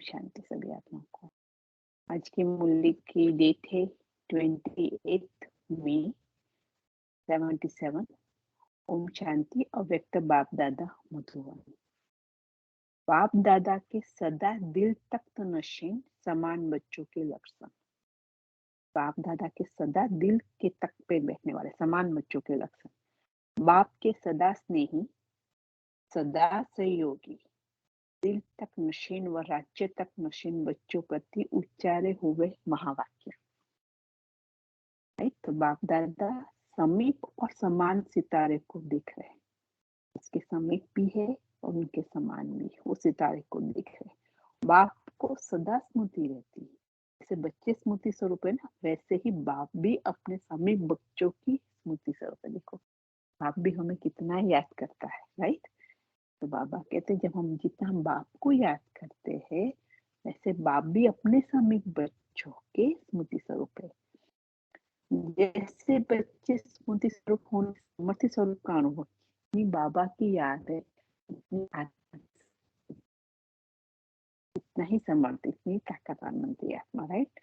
शांति सभी आत्मा को। आज की मुरली की डेट है 28 मई 77। ओम शांति। अव्यक्त बाप दादा मधुबन। बाप दादा के सदा दिल तख्त नशीन समान बच्चों के लक्षण। बाप दादा के सदा दिल के तख्त पे बैठने वाले समान बच्चों के लक्षण। बाप के सदा स्नेही, सदा सहयोगी, दिल तक नशीन व राज्य तक नशीन बच्चों प्रति उच्चारे हुए महावाक्य। तो बाप दादा समीप और समान सितारे को देख रहे हैं। उसके समीप भी है और उनके समान भी, वो सितारे को देख रहे हैं। बाप को सदा स्मृति रहती है। जैसे बच्चे स्मृति स्वरूप है ना, वैसे ही बाप भी अपने समीप बच्चों की स्मृति स्वरूप है। देखो बाप भी हमें कितना याद करता है, राइट। तो बाबा कहते जब हम जितना बाप को याद करते हैं वैसे बाप भी अपने समीप बच्चों के स्मृति स्वरूप है। जैसे बच्चे स्मृति स्वरूप होने समर्थि स्वरूप का अनुभव, इतनी बाबा की याद है, इतना ही समर्थ, इतनी ताकतवान बनती है आत्मा, राइट।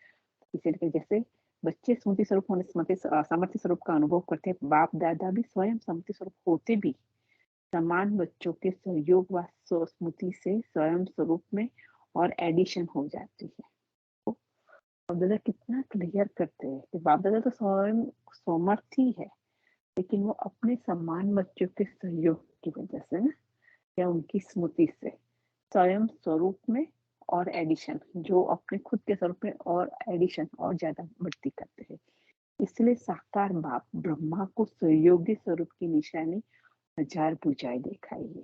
इसीलिए जैसे बच्चे स्मृति स्वरूप होने समर्थि स्वरूप का अनुभव करते हैं, बाप दादा भी स्वयं समर्थि स्वरूप होते भी समान बच्चों के सहयोग व स्मृति से स्वयं स्वरूप में और एडिशन हो जाती है। तो बाप दादा कितना क्लियर करते हैं कि बाप दादा तो स्वयं समर्थी है, लेकिन वो अपने समान बच्चों के सहयोग की वजह से ना, या उनकी स्मृति से स्वयं स्वरूप में और एडिशन, जो अपने खुद के स्वरूप में और एडिशन और ज्यादा बढ़ती करते हैं। इसलिए साकार बाप ब्रह्मा को सहयोगी स्वरूप की निशानी 1000 भुजाएं दिखाइए।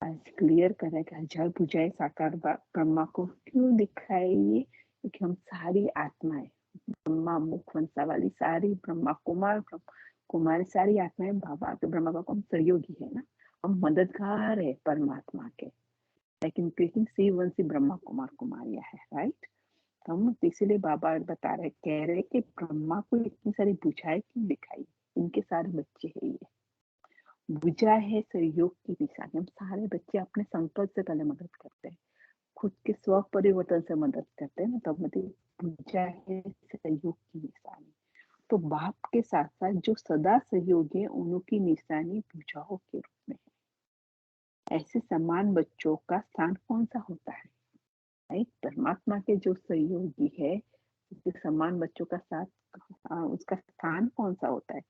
आज क्लियर करें कि 1000 भुजाएं साकार ब्रह्मा को क्यों दिखाइए, क्योंकि हम सारी आत्माएं, ब्रह्मा मुख वंशा वाली सारी, ब्रह्मा कुमारी सारी आत्माएं बाबा के ब्रह्मा बाबा को हम सहयोगी है ना, हम मददगार है परमात्मा के, लेकिन शिव वंशी ब्रह्मा कुमार कुमारियां है, राइट। हम इसीलिए बाबा बता रहे, कह रहे कि ब्रह्मा को इतनी सारी भुजाएं क्यों दिखाई, इनके सारे बच्चे है ये। भुजा है सहयोग की निशानी। हम सारे बच्चे अपने संकल्प से पहले मदद करते हैं, खुद के स्व परिवर्तन से मदद करते हैं ना, तब मतलब भुजा है सहयोग की निशानी। तो बाप के साथ साथ जो सदा सहयोगी है उनकी निशानी भुजाओं के रूप में है। ऐसे समान बच्चों का स्थान कौन सा होता है, राइट। परमात्मा के जो सहयोगी है उसके समान बच्चों का साथ, उसका स्थान कौन सा होता है,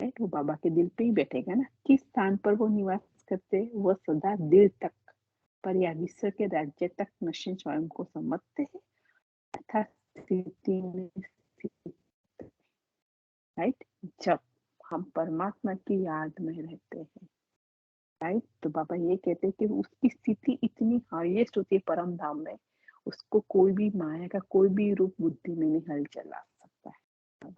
राइट। वो बाबा के दिल पे ही बैठेगा ना। किस स्थान पर वो निवास करते हैं, वो सदा दिल तक पर या विश्व के राज्य तक नशीन स्वयं को समझते हैं तथा स्थिति में राइट। जब हम परमात्मा की याद में रहते हैं, राइट, तो बाबा ये कहते हैं कि उसकी स्थिति इतनी हाईएस्ट होती है परम धाम में, उसको कोई भी माया का कोई भी रूप बुद्धि में नहीं हल चला सकता है।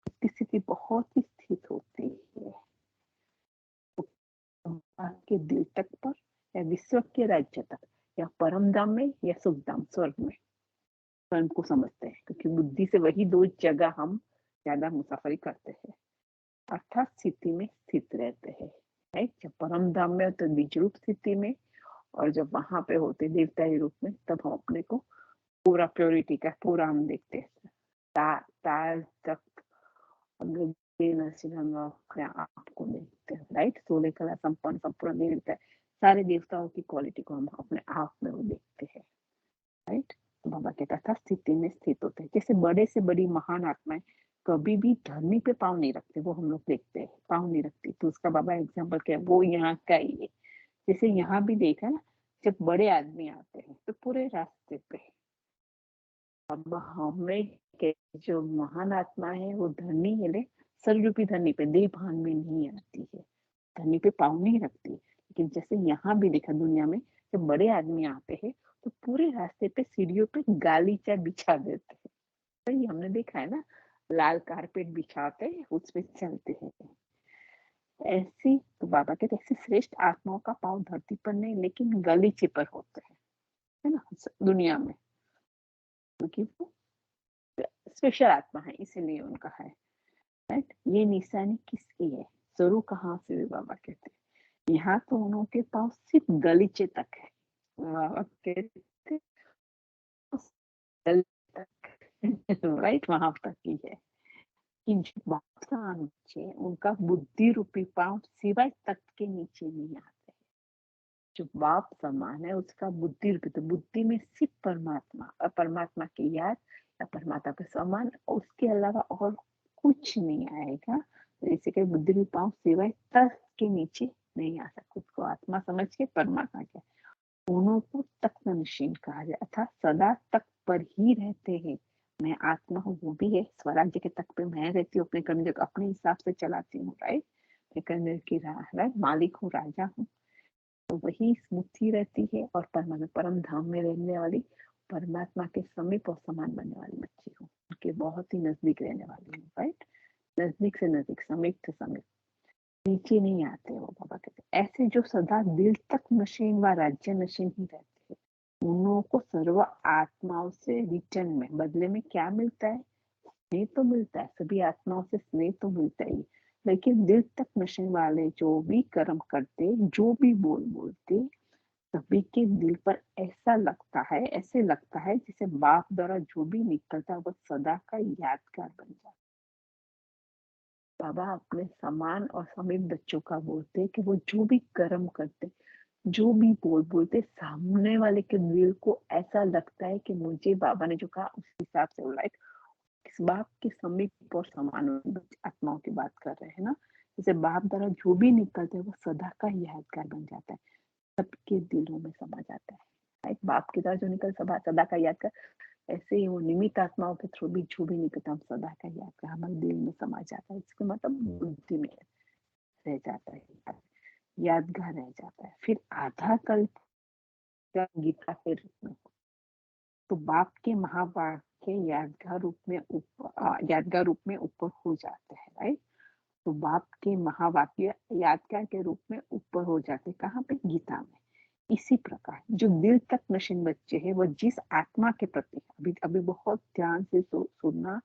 उसकी स्थिति बहुत ही स्थित होती है के दिल तक पर या विश्व के राज्य तक या परम धाम में या सुख धाम स्वर्ग में स्वयं को समझते हैं, क्योंकि बुद्धि से वही दो जगह हम ज्यादा मुसाफरी करते हैं, अर्थात स्थिति में स्थित रहते हैं, राइट। जब परम धाम में तो बीज रूप स्थिति में, और जब वहां पे होते देवताई रूप में, तब हम अपने को पूरा प्योरिटी का पूरा हम देखते हैं, तार तक हम अपने आप को देखते हैं, राइट। 16 कला संपन्न संपूर्ण मिलता है, सारे देवताओं की क्वालिटी को हम अपने आप में वो देखते हैं, राइट। तो बाबा कहता था स्थिति में स्थित होते हैं। जैसे बड़े से बड़ी महान आत्माएं कभी भी धरनी पे पाँव नहीं रखते, वो हम लोग देखते हैं पाँव नहीं रखती, तो उसका बाबा एग्जाम्पल क्या है, वो यहाँ का ही है। जैसे यहाँ भी देखा ना, जब बड़े आदमी आते हैं तो पूरे रास्ते पे, अब हमें जो महान आत्मा है वो धरनी हिले, सर्वरूपी धरनी पे देह भान में नहीं आती है, धरनी पे पाँव नहीं रखती। लेकिन जैसे यहाँ भी देखा दुनिया में, जब बड़े आदमी आते हैं तो पूरे रास्ते पे सीढ़ियों पे गालीचा बिछा देते हैं, तो ये हमने देखा है ना, लाल कारपेट बिछाते हैं उस पे चलते हैं। ऐसी तो बाबा कहते ऐसी श्रेष्ठ आत्माओं का पाँव धरती पर नहीं लेकिन गलीचे पर होते हैं, है ना, दुनिया में, क्योंकि वो स्पेशल आत्मा है इसीलिए उनका है, राइट। ये निशानी किसकी है, शुरू कहाँ से, बाबा कहते हैं यहाँ तो उनके पास सिर्फ गलीचे तक है। बाबा कहते राइट, वहां तक की है कि जो बाप समान बच्चे उनका बुद्धि रूपी पांव सिवाय तख्त के नीचे नहीं आते। जो बाप समान है उसका बुद्धि रूपी, तो बुद्धि में सिर्फ परमात्मा और परमात्मा की याद या परमात्मा के समान, उसके अलावा और कुछ नहीं आएगा। जैसे कि बुद्धि रूपी पांव सिवाय तख्त के नीचे नहीं आ सकता। खुद को आत्मा समझ के परमात्मा के दोनों को तख्त नशीन कहा जाए, अर्थात सदा तख्त पर ही रहते हैं। मैं आत्मा हूँ, वो भी है। स्वराज्य के तख्त पे मैं रहती हूँ, अपने कर्म जो अपने हिसाब से चलाती हूँ, राइट। मैं कर्म की राइट मालिक हूँ, राजा हूँ। तो वही स्मृति रहती है और परम धाम में रहने वाली परमात्मा के समीप और समान बनने वाली बच्ची हूँ, उनके बहुत ही नजदीक रहने वाली हूँ, राइट। नजदीक से नजदीक, समीप से समीप, नीचे नहीं आते। वो बाबा कहते ऐसे जो सदा दिल तक नशीन व राज्य नशीन ही रहते हैं, उन को सर्व आत्माओं से रिटर्न में बदले में क्या मिलता है? स्नेह तो मिलता है, सभी आत्माओं से स्नेह तो मिलता ही, लेकिन दिल तक नशे वाले जो भी कर्म करते, जो भी बोलते, सभी के दिल पर ऐसा लगता है, ऐसे लगता है जैसे बाप द्वारा जो भी निकलता है वो सदा का यादगार बन जाता। बाबा अपने समान और समीप बच्चों का बोलते कि वो जो भी कर्म करते, जो भी बोलते, सामने वाले के दिल को ऐसा लगता है कि मुझे बाबा ने जो कहा उस हिसाब से लाइक इस बाप के समीप और समान आत्माओं की बात कर रहे हैं ना। जैसे बाप द्वारा जो भी निकलते है वो सदा का यादगार बन जाता है, सबके दिलों में समा जाता है। बाप के द्वारा जो निकल सदा का यादगार, ऐसे ही वो निमित्त आत्माओं के थ्रू भी जो भी निकलता हम सदा का यादगार हमारे दिल में समा जाता है। इसका मतलब बुद्धि में रह जाता है, यादगार रह जाता है। फिर आधा कल्प गीता के रूप में, तो बाप के महावाक्य यादगार रूप में ऊपर हो जाते हैं, राइट। तो बाप के महावाक्य यादगार के रूप में ऊपर हो जाते, कहाँ पे? गीता में। इसी प्रकार जो दिल तक नशीन बच्चे हैं वो जिस आत्मा के प्रति, अभी अभी बहुत ध्यान से सुनना,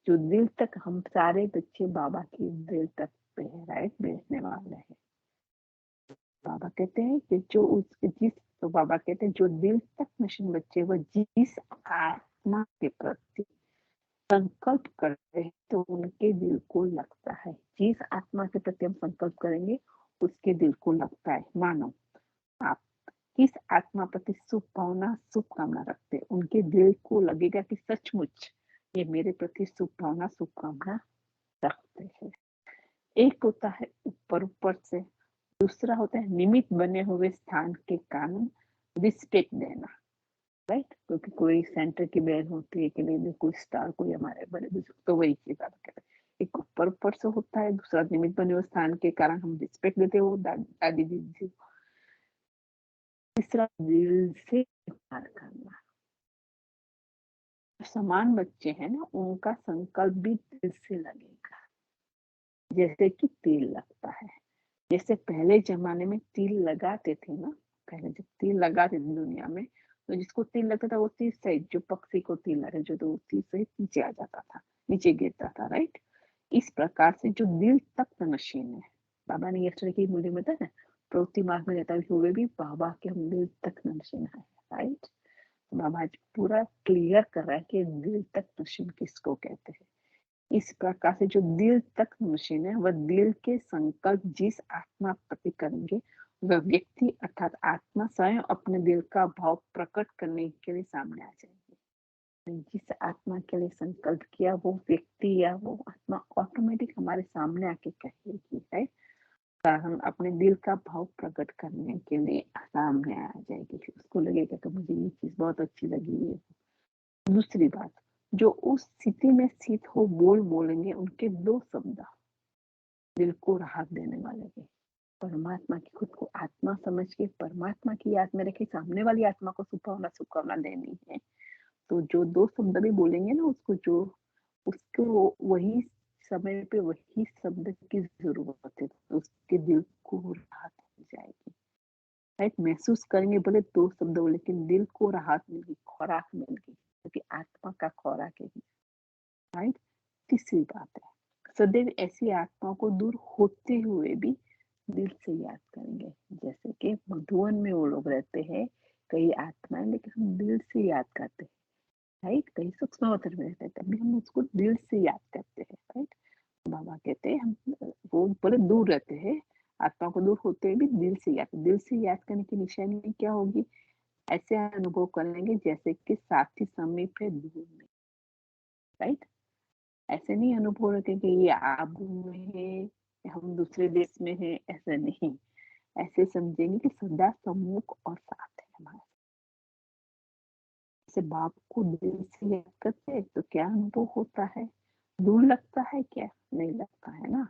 जो दिल तक हम सारे बच्चे बाबा की दिल तक पे है, राइट, बैठने वाले हैं। बाबा कहते हैं कि जो उसके जिस, तो बाबा कहते हैं जो दिल तक नशीन बच्चे वो जिस आत्मा के प्रति संकल्प करते हैं तो उनके दिल को लगता है, जिस आत्मा के प्रति हम संकल्प करेंगे उसके दिल को लगता है। मानो आप किस आत्मा प्रति शुभ भावना शुभ कामना रखते, उनके दिल को लगेगा कि सचमुच ये मेरे प्रति शुभ भावना शुभ कामना रखते हैं। एक होता है ऊपर ऊपर से, दूसरा होता है निमित्त बने हुए स्थान के कारण रिस्पेक्ट देना, राइट। क्योंकि कोई सेंटर की बेल होती है कि नहीं, कोई स्टार, कोई हमारे बड़े बुजुर्ग, तो वही चीज आप कहते हैं। एक ऊपर ऊपर से होता है, दूसरा निमित्त बने हुए स्थान के कारण हम रिस्पेक्ट देते हो दादी दीदी। तीसरा दिल से प्यार करना। समान बच्चे हैं ना, उनका संकल्प भी दिल से लगेगा, जैसे कि तिल लगता है। जैसे पहले जमाने में तिल लगाते थे ना, पहले जब तिल लगाते थे दुनिया में, तो जिसको तिल लगता था वो तीर सहित, जो पक्षी को तिल लगे जो, तो तीर सहित नीचे आ जाता था, नीचे गिरता था, राइट। इस प्रकार से जो दिल तक नशीन है, बाबा ने यस्टरडे की मुझे बताया ना, प्रवृत्ति मार्ग में रहता हुए भी बाबा के हम दिल तक नशीन है, राइट। बाबा आज पूरा क्लियर कर रहा है कि दिल तक नशीन किसको कहते हैं। इस प्रकार से जो दिल तक नशीन है वह दिल के संकल्प जिस आत्मा प्रति करेंगे वह व्यक्ति अर्थात आत्मा स्वयं अपने दिल का भाव प्रकट करने के लिए सामने आ जाएगी। जिस आत्मा के लिए संकल्प किया वो व्यक्ति या वो आत्मा ऑटोमेटिक हमारे सामने आके कहेगी, है, हम अपने दिल का भाव प्रकट करने के लिए सामने आ जाएगी। उसको लगेगा कि मुझे ये चीज बहुत अच्छी लगी है। दूसरी बात, जो उस स्थिति में स्थित हो बोलेंगे उनके दो शब्द दिल को राहत देने वाले हैं। परमात्मा की, खुद को आत्मा समझ के परमात्मा की याद में रखे, सामने वाली आत्मा को शुभकामना देनी है, तो जो दो शब्द भी बोलेंगे ना उसको, उसको वही समय पे वही शब्द की जरूरत है, तो उसके दिल को राहत मिल जाएगी, राइट। महसूस करेंगे भले दो शब्द हो, लेकिन दिल को राहत मिल गई, खुराक मिल गई, क्योंकि आत्मा का खुराक है, राइट। तीसरी बात है, सदैव ऐसी आत्माओं को दूर होते हुए भी दिल से याद करेंगे। जैसे कि मधुवन में वो लोग रहते हैं कई आत्माएं, लेकिन हम दिल से याद करते हैं, राइट, कहीं सूक्ष्म में रहता है, तभी हम उसको दिल से याद करते हैं, राइट। बाबा कहते हैं हम वो बड़े दूर रहते हैं, आत्मा को दूर होते भी दिल से याद करने की निशानी क्या होगी? ऐसे अनुभव करेंगे जैसे कि साथी समीप है दूर नहीं, राइट। ऐसे नहीं अनुभव रखें कि ये आबू में है, हम दूसरे देश में है, ऐसा नहीं। ऐसे समझेंगे कि सदा सम्मुख और साथ है हमारे। जैसे बाप को दिल से याद करते हैं तो क्या अनुभव होता है? दूर लगता है क्या? नहीं लगता है ना,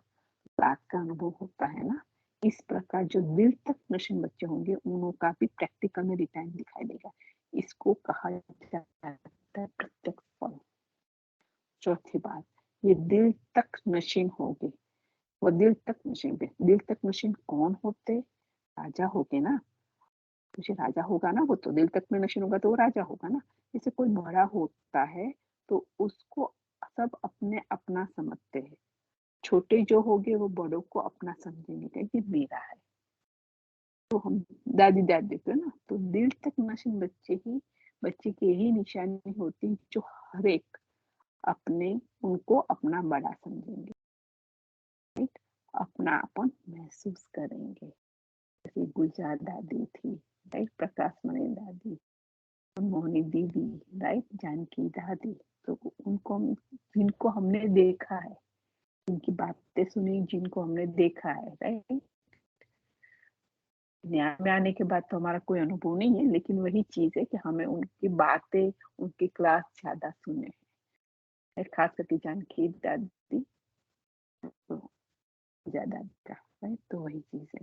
साथ का अनुभव होता है ना। इस प्रकार जो दिल तक नशीन बच्चे होंगे उनों का भी प्रैक्टिकल में रिटर्न दिखाई देगा। इसको कहा जाता है प्रत्यक्ष फल। चौथी बात, ये दिल तक नशीन होगी, वो दिल तक नशीन पे, दिल तक नशीन कौन होते? राजा होगे ना, तुझे राजा होगा ना, वो तो दिल तक में नशीन होगा तो वो राजा होगा ना। जैसे कोई बड़ा होता है तो उसको सब अपने अपना समझते हैं, छोटे जो होंगे वो बड़ों को अपना समझेंगे कि ये मेरा है। तो हम दादी देखते हैं ना, तो दिल तक नशीन बच्चे की यही निशानी होती जो हर एक अपने उनको अपना बड़ा समझेंगे, राइट, अपनापन महसूस करेंगे। जैसे गुलजार दादी थी, राइट, प्रकाश मणि दादी, मोहनी दीदी, राइट, जानकी दादी, तो उनको जिनको हमने देखा है, जिनकी बातें सुनी, जिनको हमने देखा है, राइट। ज्ञान में आने के बाद तो हमारा कोई अनुभव नहीं है, लेकिन वही चीज है कि हमें उनकी बातें, उनकी क्लास ज्यादा सुने हैं, खास करके जानकी दादी तो ज्यादा का, राइट। तो वही चीज है,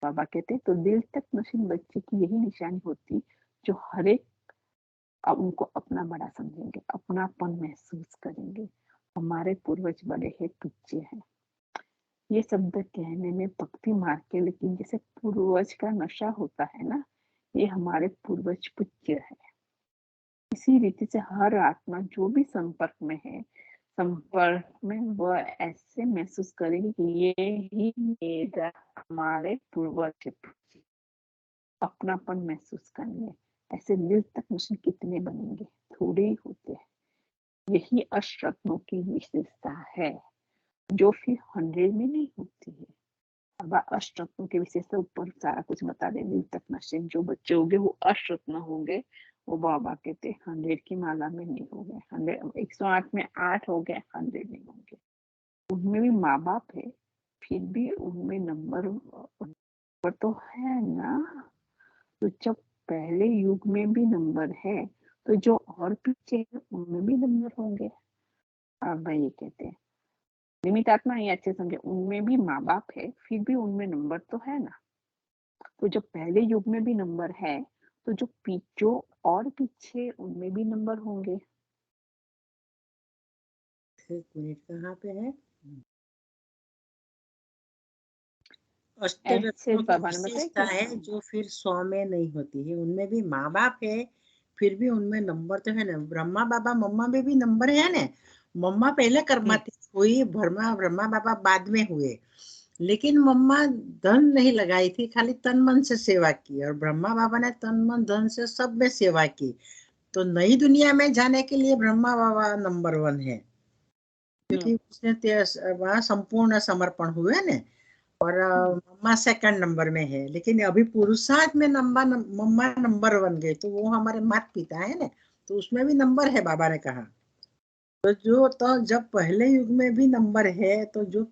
बाबा कहते तो दिल तक नशीन बच्चे की यही निशानी होती जो हर एक अब उनको अपना बड़ा समझेंगे, अपनापन महसूस करेंगे। हमारे पूर्वज बड़े हैं, पूज्य हैं। ये शब्द कहने में भक्ति मार के, लेकिन जैसे पूर्वज का नशा होता है ना, ये हमारे पूर्वज पूज्य है। इसी रीति से हर आत्मा जो भी संपर्क में वह ऐसे महसूस करेगी कि ये ही मेरा, हमारे पूर्वज, अपनापन महसूस करेंगे। ऐसे दिल तक मिशन कितने बनेंगे? थोड़े ही होते हैं। यही अष्टरत्नों की विशेषता है, जो फिर 100 में नहीं होती है। अब अष्टरत्नों की विशेषता ऊपर सारा कुछ बता दें। दिल तक नशीन जो बच्चे होंगे वो अष्टरत्न होंगे, वो बाबा कहते 100 की माला में नहीं होंगे, 108 में 8 हो गए, 100 नहीं होंगे। उनमें भी माँ बाप है, फिर भी उनमें नंबर तो है ना। तो जब पहले युग में भी नंबर है तो जो और पीछे है उनमें भी नंबर होंगे। अब ये कहते हैं निमित आत्मा, ये अच्छे समझे, उनमें भी माँ बाप है, फिर भी उनमें नंबर तो है ना। तो जब पहले युग में भी नंबर है तो जो और पीछे उनमें भी नंबर होंगे। एक मिनट, कहाँ पे है? ऐसे अष्टरत्नों की बाबा ने बताया विशेषता कि है जो फिर 100 में नहीं होती है। उनमें भी माँ बाप है, फिर भी उनमें नंबर तो है ना। ब्रह्मा बाबा मम्मा में भी नंबर है ना। मम्मा पहले कर्मातीत हुई, ब्रह्मा ब्रह्मा बाबा बाद में हुए। लेकिन मम्मा धन नहीं लगाई थी, खाली तन मन से सेवा की, और ब्रह्मा बाबा ने तन मन धन से सब में सेवा की। तो नई दुनिया में जाने के लिए ब्रह्मा बाबा नंबर 1 है, क्योंकि उसने वहाँ संपूर्ण समर्पण हुए ना। और मम्मा सेकंड नंबर में है। लेकिन अभी पुरुषार्थ में मम्मा नंबर 1 गए, तो वो हमारे माता पिता है ना, तो उसमें भी नंबर है, बाबा ने कहा। तो जब पहले युग में भी नंबर है तो जो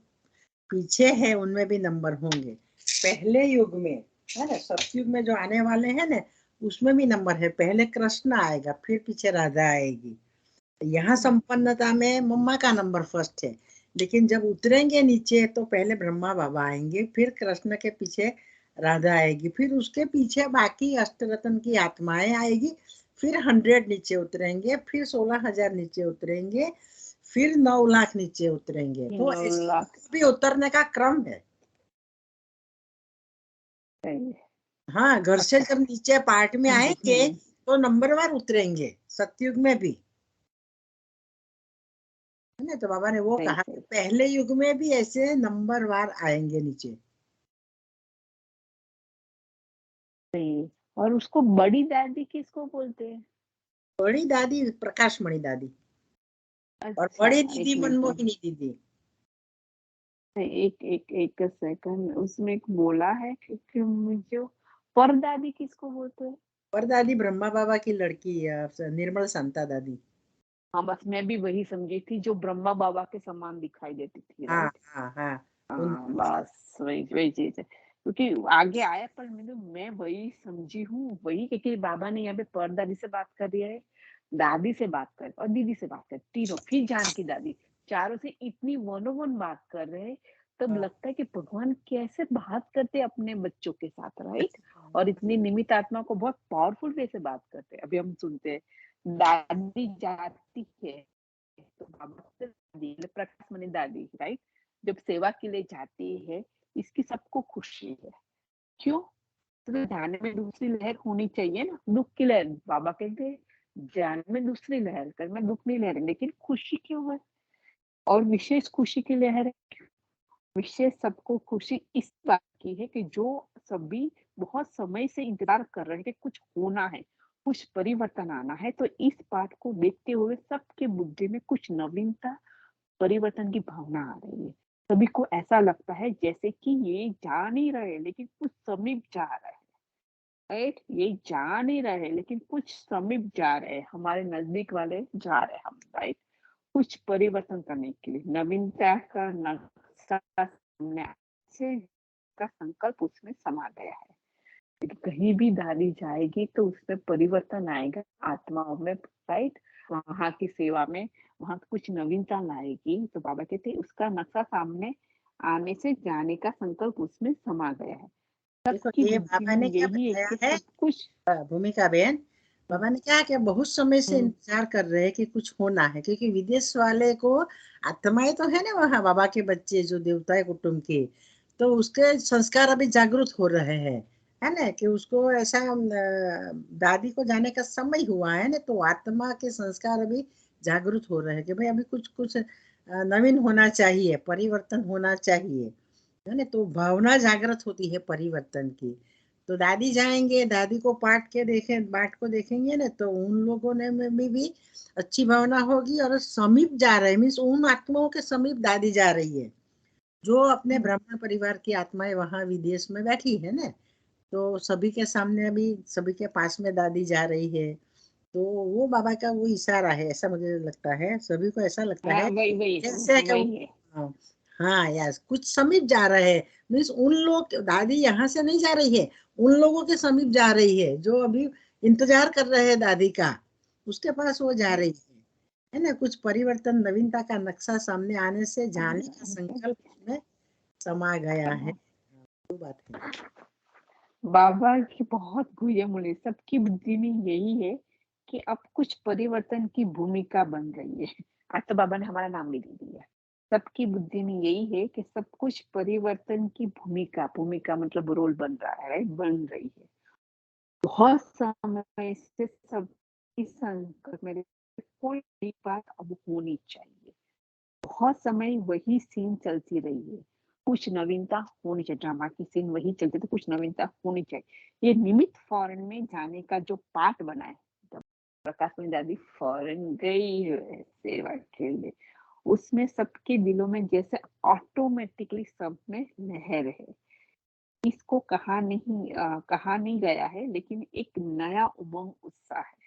पीछे है उनमें भी नंबर होंगे। पहले युग में है ना, सतयुग में जो आने वाले हैं ना, उसमें भी नंबर है। पहले कृष्ण आएगा, फिर पीछे राधा आएगी। यहाँ संपन्नता में मम्मा का नंबर फर्स्ट है। लेकिन जब उतरेंगे नीचे तो पहले ब्रह्मा बाबा आएंगे, फिर कृष्ण के पीछे राधा आएगी, फिर उसके पीछे बाकी अष्टरत्न की आत्माएं आएगी, फिर 100 नीचे उतरेंगे, फिर 16,000 नीचे उतरेंगे, फिर 9 लाख नीचे उतरेंगे। तो 9 ऐसे लाख भी उतरने का क्रम है। हाँ, घर से जब नीचे पार्ट में आएंगे तो नंबरवार उतरेंगे, सतयुग में भी है ना। तो बाबा ने वो कहा कि पहले युग में भी ऐसे नंबरवार आएंगे नीचे। सही। और उसको बड़ी दादी किसको बोलते हैं? बड़ी दादी प्रकाशमणि दादी और अच्छा, बड़ी एक दीदी मिनट, मनमोहिनी दीदी। एक एक एक सेकंड, उसमें एक बोला है कि मुझे परदादी किसको बोलते हैं? परदादी ब्रह्मा बाबा की लड़की निर्मल शांता दादी। हाँ, बस मैं भी वही समझी थी, जो ब्रह्मा बाबा के समान दिखाई देती थी, हाँ राइट? हाँ हाँ। उन हाँ, बस वही वही चीज है, क्योंकि आगे आया पर मैं वही समझी हूँ, वही, क्योंकि बाबा ने यहाँ पे परदादी से बात कर दिया है, दादी से बात कर और दीदी से बात कर, तीनों, फिर जानकी दादी, चारों से इतनी मनोमन बात कर रहे हैं, तब हाँ, लगता है कि भगवान कैसे बात करते हैं अपने बच्चों के साथ, राइट? बच्चे और को- इतनी निमित आत्मा को बहुत पावरफुल वे से बात करते हैं। अभी हम सुनते हैं, दादी जाती है तो बाबा से दादी, मतलब प्रकाश मणि दादी, राइट? जब सेवा के लिए जाती है, इसकी सबको खुशी है। क्यों? तो जाने में दूसरी लहर होनी चाहिए ना, दुख की लहर। बाबा कहते हैं जाने में दूसरी लहर, कर में दुख नहीं लहर, लेकिन खुशी क्यों है? और विशेष खुशी की लहर है। विशेष सबको खुशी इस बात की है कि जो सभी बहुत समय से इंतजार कर रहे हैं कि कुछ होना है, कुछ परिवर्तन आना है, तो इस बात को देखते हुए सबके बुद्धि में कुछ नवीनता, परिवर्तन की भावना आ रही है। सभी को ऐसा लगता है जैसे कि ये जा नहीं रहे लेकिन कुछ समीप जा रहे हैं, राइट? ये जा नहीं रहे लेकिन कुछ समीप जा रहे हैं, हमारे नजदीक वाले जा रहे हैं हम, राइट? कुछ परिवर्तन करने के लिए नवीनता का नक्शा सामने से का संकल्प उसमें समा गया है। लेकिन कहीं भी दादी जाएगी तो उसमें परिवर्तन आएगा आत्माओं में, राइट? वहां की सेवा में, वहां कुछ नवीनता लाएगी, तो बाबा कहते हैं उसका नक्शा सामने आने से जाने का संकल्प उसमें समा गया है। देखो सबकी ये बुद्धि बाबा में ने क्या यही है बताया कि है, सब कुछ। भूमिका बहन। बाबा ने क्या कि बहुत समय से हम्म, इंतजार कर रहे हैं कि कुछ होना है, क्योंकि विदेश वाले को आत्माएं तो है ना वहाँ, बाबा के बच्चे जो देवता है कुटुंब के, तो उसके संस्कार अभी जागृत हो रहे हैं, है ना, कि उसको ऐसा दादी को जाने का समय हुआ है ना, तो आत्मा के संस्कार अभी जागृत हो रहे हैं कि भाई अभी कुछ कुछ नवीन होना चाहिए, परिवर्तन होना चाहिए, है ना, तो भावना जागृत होती है परिवर्तन की। तो दादी जाएंगे, दादी को पाठ को देखेंगे ना, तो उन लोगों ने में भी अच्छी भावना होगी, और समीप जा रहे मीन्स उन आत्माओं के समीप दादी जा रही है, जो अपने हम्म, ब्राह्मण परिवार की आत्माएं वहां विदेश में बैठी है ना, तो सभी के सामने अभी सभी के पास में दादी जा रही है। तो वो बाबा का वो इशारा है, ऐसा मुझे लगता है, सभी को ऐसा लगता हाँ, है वही वही जैसे कि वही है। हाँ, हाँ यार कुछ समीप जा रहे हैं, मीन्स उन लोग, दादी यहाँ से नहीं जा रही है, उन लोगों के समीप जा रही है जो अभी इंतजार कर रहे हैं दादी का, उसके पास वो जा रही है ना, कुछ परिवर्तन नवीनता का नक्शा सामने आने से जाने का संकल्प उसमें समा गया है, वो बात है। बाबा की बहुत गुह्य मूल्य, सबकी बुद्धि में यही है कि अब कुछ परिवर्तन की भूमिका बन रही है। आज तो बाबा ने हमारा नाम भी दे दिया। सबकी बुद्धि में यही है कि सब कुछ परिवर्तन की भूमिका, भूमिका मतलब रोल बन रहा है, राइट? बन रही है। बहुत समय से सब इस संकल्प में कोई भी बात अब होनी चाहिए। बहुत समय वही सीन चलती रही है, कुछ नवीनता होनी चाहिए, ड्रामा की सीन वही चलती तो कुछ नवीनता होनी चाहिए। ये निमित फॉरेन में जाने का जो पार्ट बना है, जब प्रकाश में दादी फॉरेन गई है सेवा के लिए, उसमें सबके दिलों में जैसे ऑटोमेटिकली सब में लहर है। इसको कहा नहीं गया है, लेकिन एक नया उमंग उत्साह है।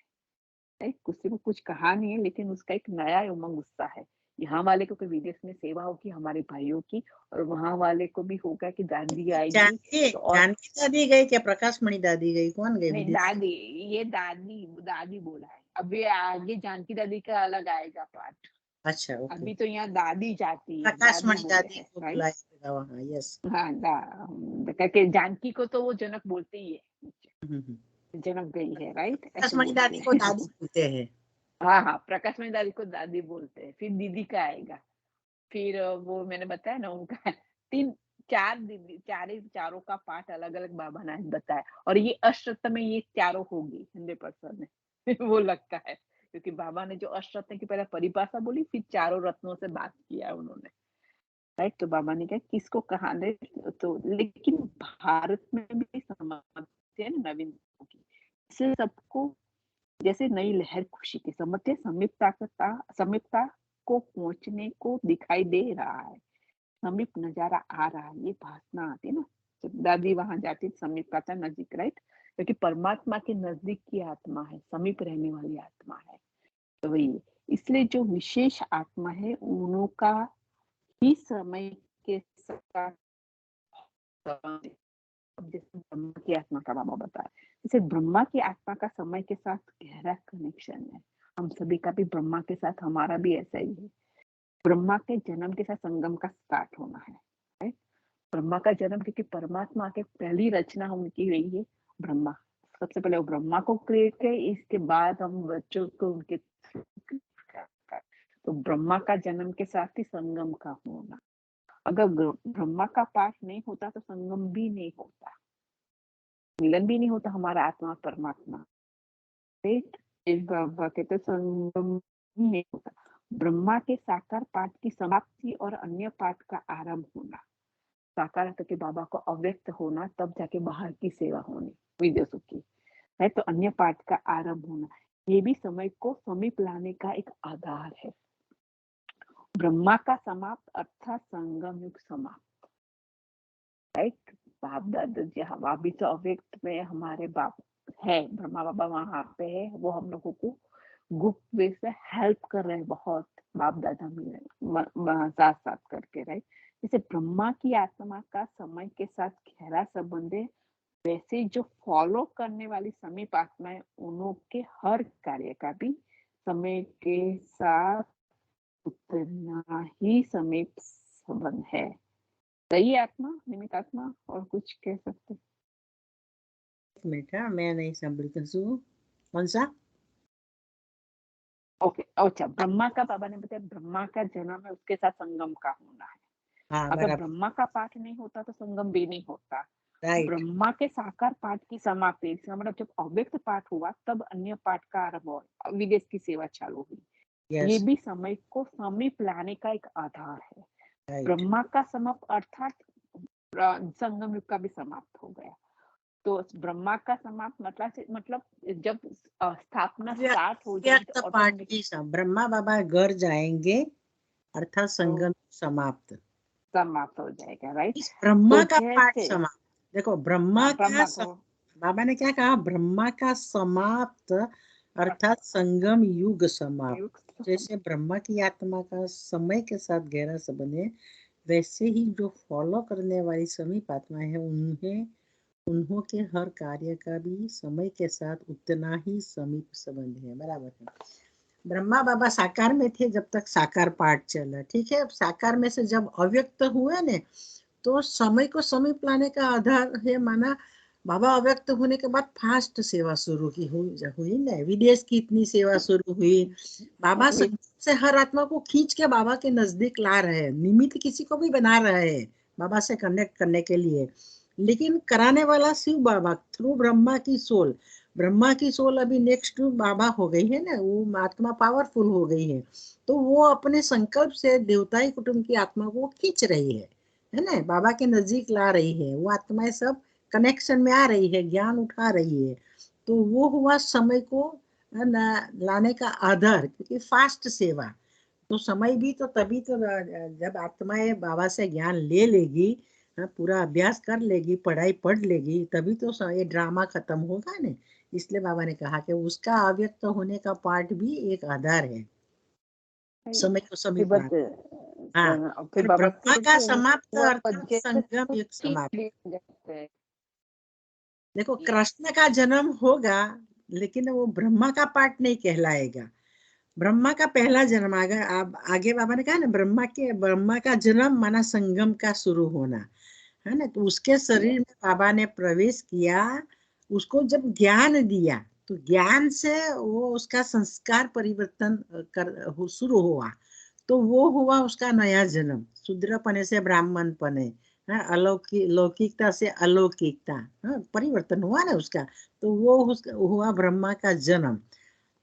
किसी को कुछ कहा नहीं है, लेकिन उसका एक नया उमंग उत्साह है। यहाँ वाले को कोई विदेश में सेवा होगी हमारे भाइयों की, और वहां वाले को भी होगा कि दादी आएगी जानकी तो। और जानकी दादी गई क्या, प्रकाशमणि दादी गई, कौन गई नहीं, विदेश? दादी, ये दादी दादी बोला है। अभी आगे जानकी दादी का अलग आएगा पार्ट। अच्छा ओके। अभी तो यहाँ दादी जाती है, दादी प्रकाशमणि बोले दादी हैं, को राइट? बुलाया वहाँ, यस। हाँ, करके जानकी को तो वो जनक बोलते ही है, हम्म। जनक गई है, राइट? ऐसे प्रकाशमणि बोलते दादी को हैं। दादी बोलते हैं। हाँ हाँ, प्रकाश में दादी को दादी बोलते हैं, फिर दीदी का आएगा। फिर वो मैंने बताया ना उनका, 3 4 दीदी, चारों का पाठ अलग-अलग बाबा ने बताया, और ये अष्टरत्न में ये चारों होगी 100% वो लगता है, क्योंकि बाबा ने जो अष्टरत्न की पहले परिभाषा बोली, फिर चारों रत्नों से बात किया उन्होंने, राइट? तो बाबा ने कहा किसको कहा दे, तो लेकिन भारत में भी समझते हैं ना नवीन की, इससे सबको जैसे नई लहर खुशी की, समझते, समीपता को पहुंचने को दिखाई दे रहा है, समीप नजारा आ रहा है, ये भासना आती है ना। जब दादी वहां जाती समीप आता नजीक, राइट, क्योंकि परमात्मा के नजदीक की आत्मा है, समीप रहने वाली आत्मा है, तो वही है। इसलिए जो विशेष आत्मा है उनका ही समय के साथ, जैसे ब्रह्मा की आत्मा का बाबा बताया, जैसे ब्रह्मा की आत्मा का समय के साथ गहरा कनेक्शन है। हम सभी का भी ब्रह्मा के साथ, हमारा भी ऐसा ही है। ब्रह्मा के जन्म के साथ संगम का स्टार्ट होना है, राइट। ब्रह्मा का जन्म, क्योंकि परमात्मा के पहली रचना उनकी रही है ब्रह्मा। सबसे पहले वो ब्रह्मा को क्रिएट किए, इसके बाद हम बच्चों को उनके, तो ब्रह्मा का जन्म के साथ ही संगम का होना। अगर ब्रह्मा का पाठ नहीं होता तो संगम भी नहीं होता, मिलन भी नहीं होता हमारा आत्मा परमात्मा, राइट। कहते संगम ही नहीं होता। ब्रह्मा के साकार पाठ की समाप्ति और अन्य पाठ का आरंभ होना, साकार करके बाबा को अव्यक्त होना, तब जाके बाहर की सेवा होनी, विजय सुख की, है। तो अन्य पाठ का आरंभ होना, ये भी समय को समीप लाने का एक आधार है। ब्रह्मा का समाप्त अर्थात संगम युग समाप्त, राइट। बाप दादा जी, हम अभी तो अव्यक्त में हमारे बाप है, ब्रह्मा बाबा वहां पे है, वो हम लोगों को गुप्त वे से हेल्प कर रहे हैं बहुत, बाप दादा में साथ साथ करके, राइट। जैसे ब्रह्मा की आत्मा का समय के साथ गहरा संबंध है, वैसे जो फॉलो करने वाली समीप आत्माएं, उनके हर कार्य का भी समय के साथ उतना ही समीप संबंध है। सही आत्मा, निमित आत्मा, और कुछ कह सकते? एक मिनट, मैं नहीं समझ कौन सा? ओके, अच्छा, ब्रह्मा का बाबा ने बताया, ब्रह्मा का जन्म है, उसके साथ संगम का होना है। हाँ अगर बराबर, ब्रह्मा का पाठ नहीं होता तो संगम भी नहीं होता। राइट। ब्रह्मा के साकार पाठ की समाप्ति, इसका मतलब जब अव्यक्त पाठ हुआ तब अन्य पाठ का आरंभ हुआ, विदेश की सेवा चालू हुई। ये यस, भी समय को समीप लाने का एक आधार है। राइट। ब्रह्मा का समाप्त अर्थात संगम युग का भी समाप्त हो गया। तो ब्रह्मा का समाप्त मतलब जब स्थापना स्टार्ट हो जाएगी व्यक्त तो पाठ ऑटोमेटिक की ब्रह्मा बाबा घर जाएंगे अर्थात संगम समाप्त। समाप्त हो जाएगा, राइट। इस तो ब्रह्मा का पाठ जैसे समाप्त, देखो ब्रह्मा का ब्रह्मा को बाबा ने क्या कहा, ब्रह्मा का समाप्त अर्थात संगम युग समाप्त। युग, जैसे ब्रह्मा की आत्मा का समय के साथ गहरा संबंध है, वैसे ही जो फॉलो करने वाली समीप आत्माएं हैं, उन्हें उन्हों के हर कार्य का भी समय के साथ उतना ही समीप संबंध है, बराबर है। ब्रह्मा बाबा साकार में थे जब तक साकार पाठ चला, ठीक है। अब साकार में से जब अव्यक्त हुए ने, तो समय को समीप लाने का आधार है माना। बाबा अव्यक्त होने के बाद फास्ट सेवा शुरू की हुई ना, विदेश की इतनी सेवा शुरू हुई। बाबा से हर आत्मा को खींच के बाबा के नजदीक ला रहे हैं, निमित्त किसी को भी बना रहे हैं बाबा से कनेक्ट करने के लिए। लेकिन कराने वाला शिव बाबा थ्रू ब्रह्मा की सोल। ब्रह्मा की सोल अभी नेक्स्ट बाबा हो गई है ना, वो आत्मा पावरफुल हो गई है, तो वो अपने संकल्प से देवताई कुटुंब की आत्मा को खींच रही है ना, बाबा के नजदीक ला रही है। वो आत्माएं सब कनेक्शन में आ रही है, ज्ञान उठा रही है। तो वो हुआ समय को लाने का आधार, क्योंकि फास्ट सेवा। तो समय भी तो तभी तो जब आत्माएं बाबा से ज्ञान ले लेगी, पूरा अभ्यास कर लेगी, पढ़ाई पढ़ लेगी, तभी तो ये ड्रामा खत्म होगा ना। इसलिए बाबा ने कहा कि उसका अव्यक्त होने का पार्ट भी एक आधार है, समय को फिर समीप लाना। हाँ, फिर और बाबा ब्रह्मा का समाप्त हुआ अर्थात जैसे संगम युग समाप्त। जैसे देखो कृष्ण का जन्म होगा, लेकिन वो ब्रह्मा का पार्ट नहीं कहलाएगा। ब्रह्मा का पहला जन्म आगे बाबा ने कहा ना, ब्रह्मा का जन्म माना संगम का शुरू होना, है ना। तो उसके शरीर में बाबा ने प्रवेश किया, उसको जब ज्ञान दिया, तो ज्ञान से वो उसका संस्कार परिवर्तन शुरू हुआ। तो वो हुआ उसका नया जन्म, शूद्र पने से ब्राह्मण पने, लौकिकता से अलौकिकता, परिवर्तन हुआ ना उसका। तो वो हुआ ब्रह्मा का जन्म।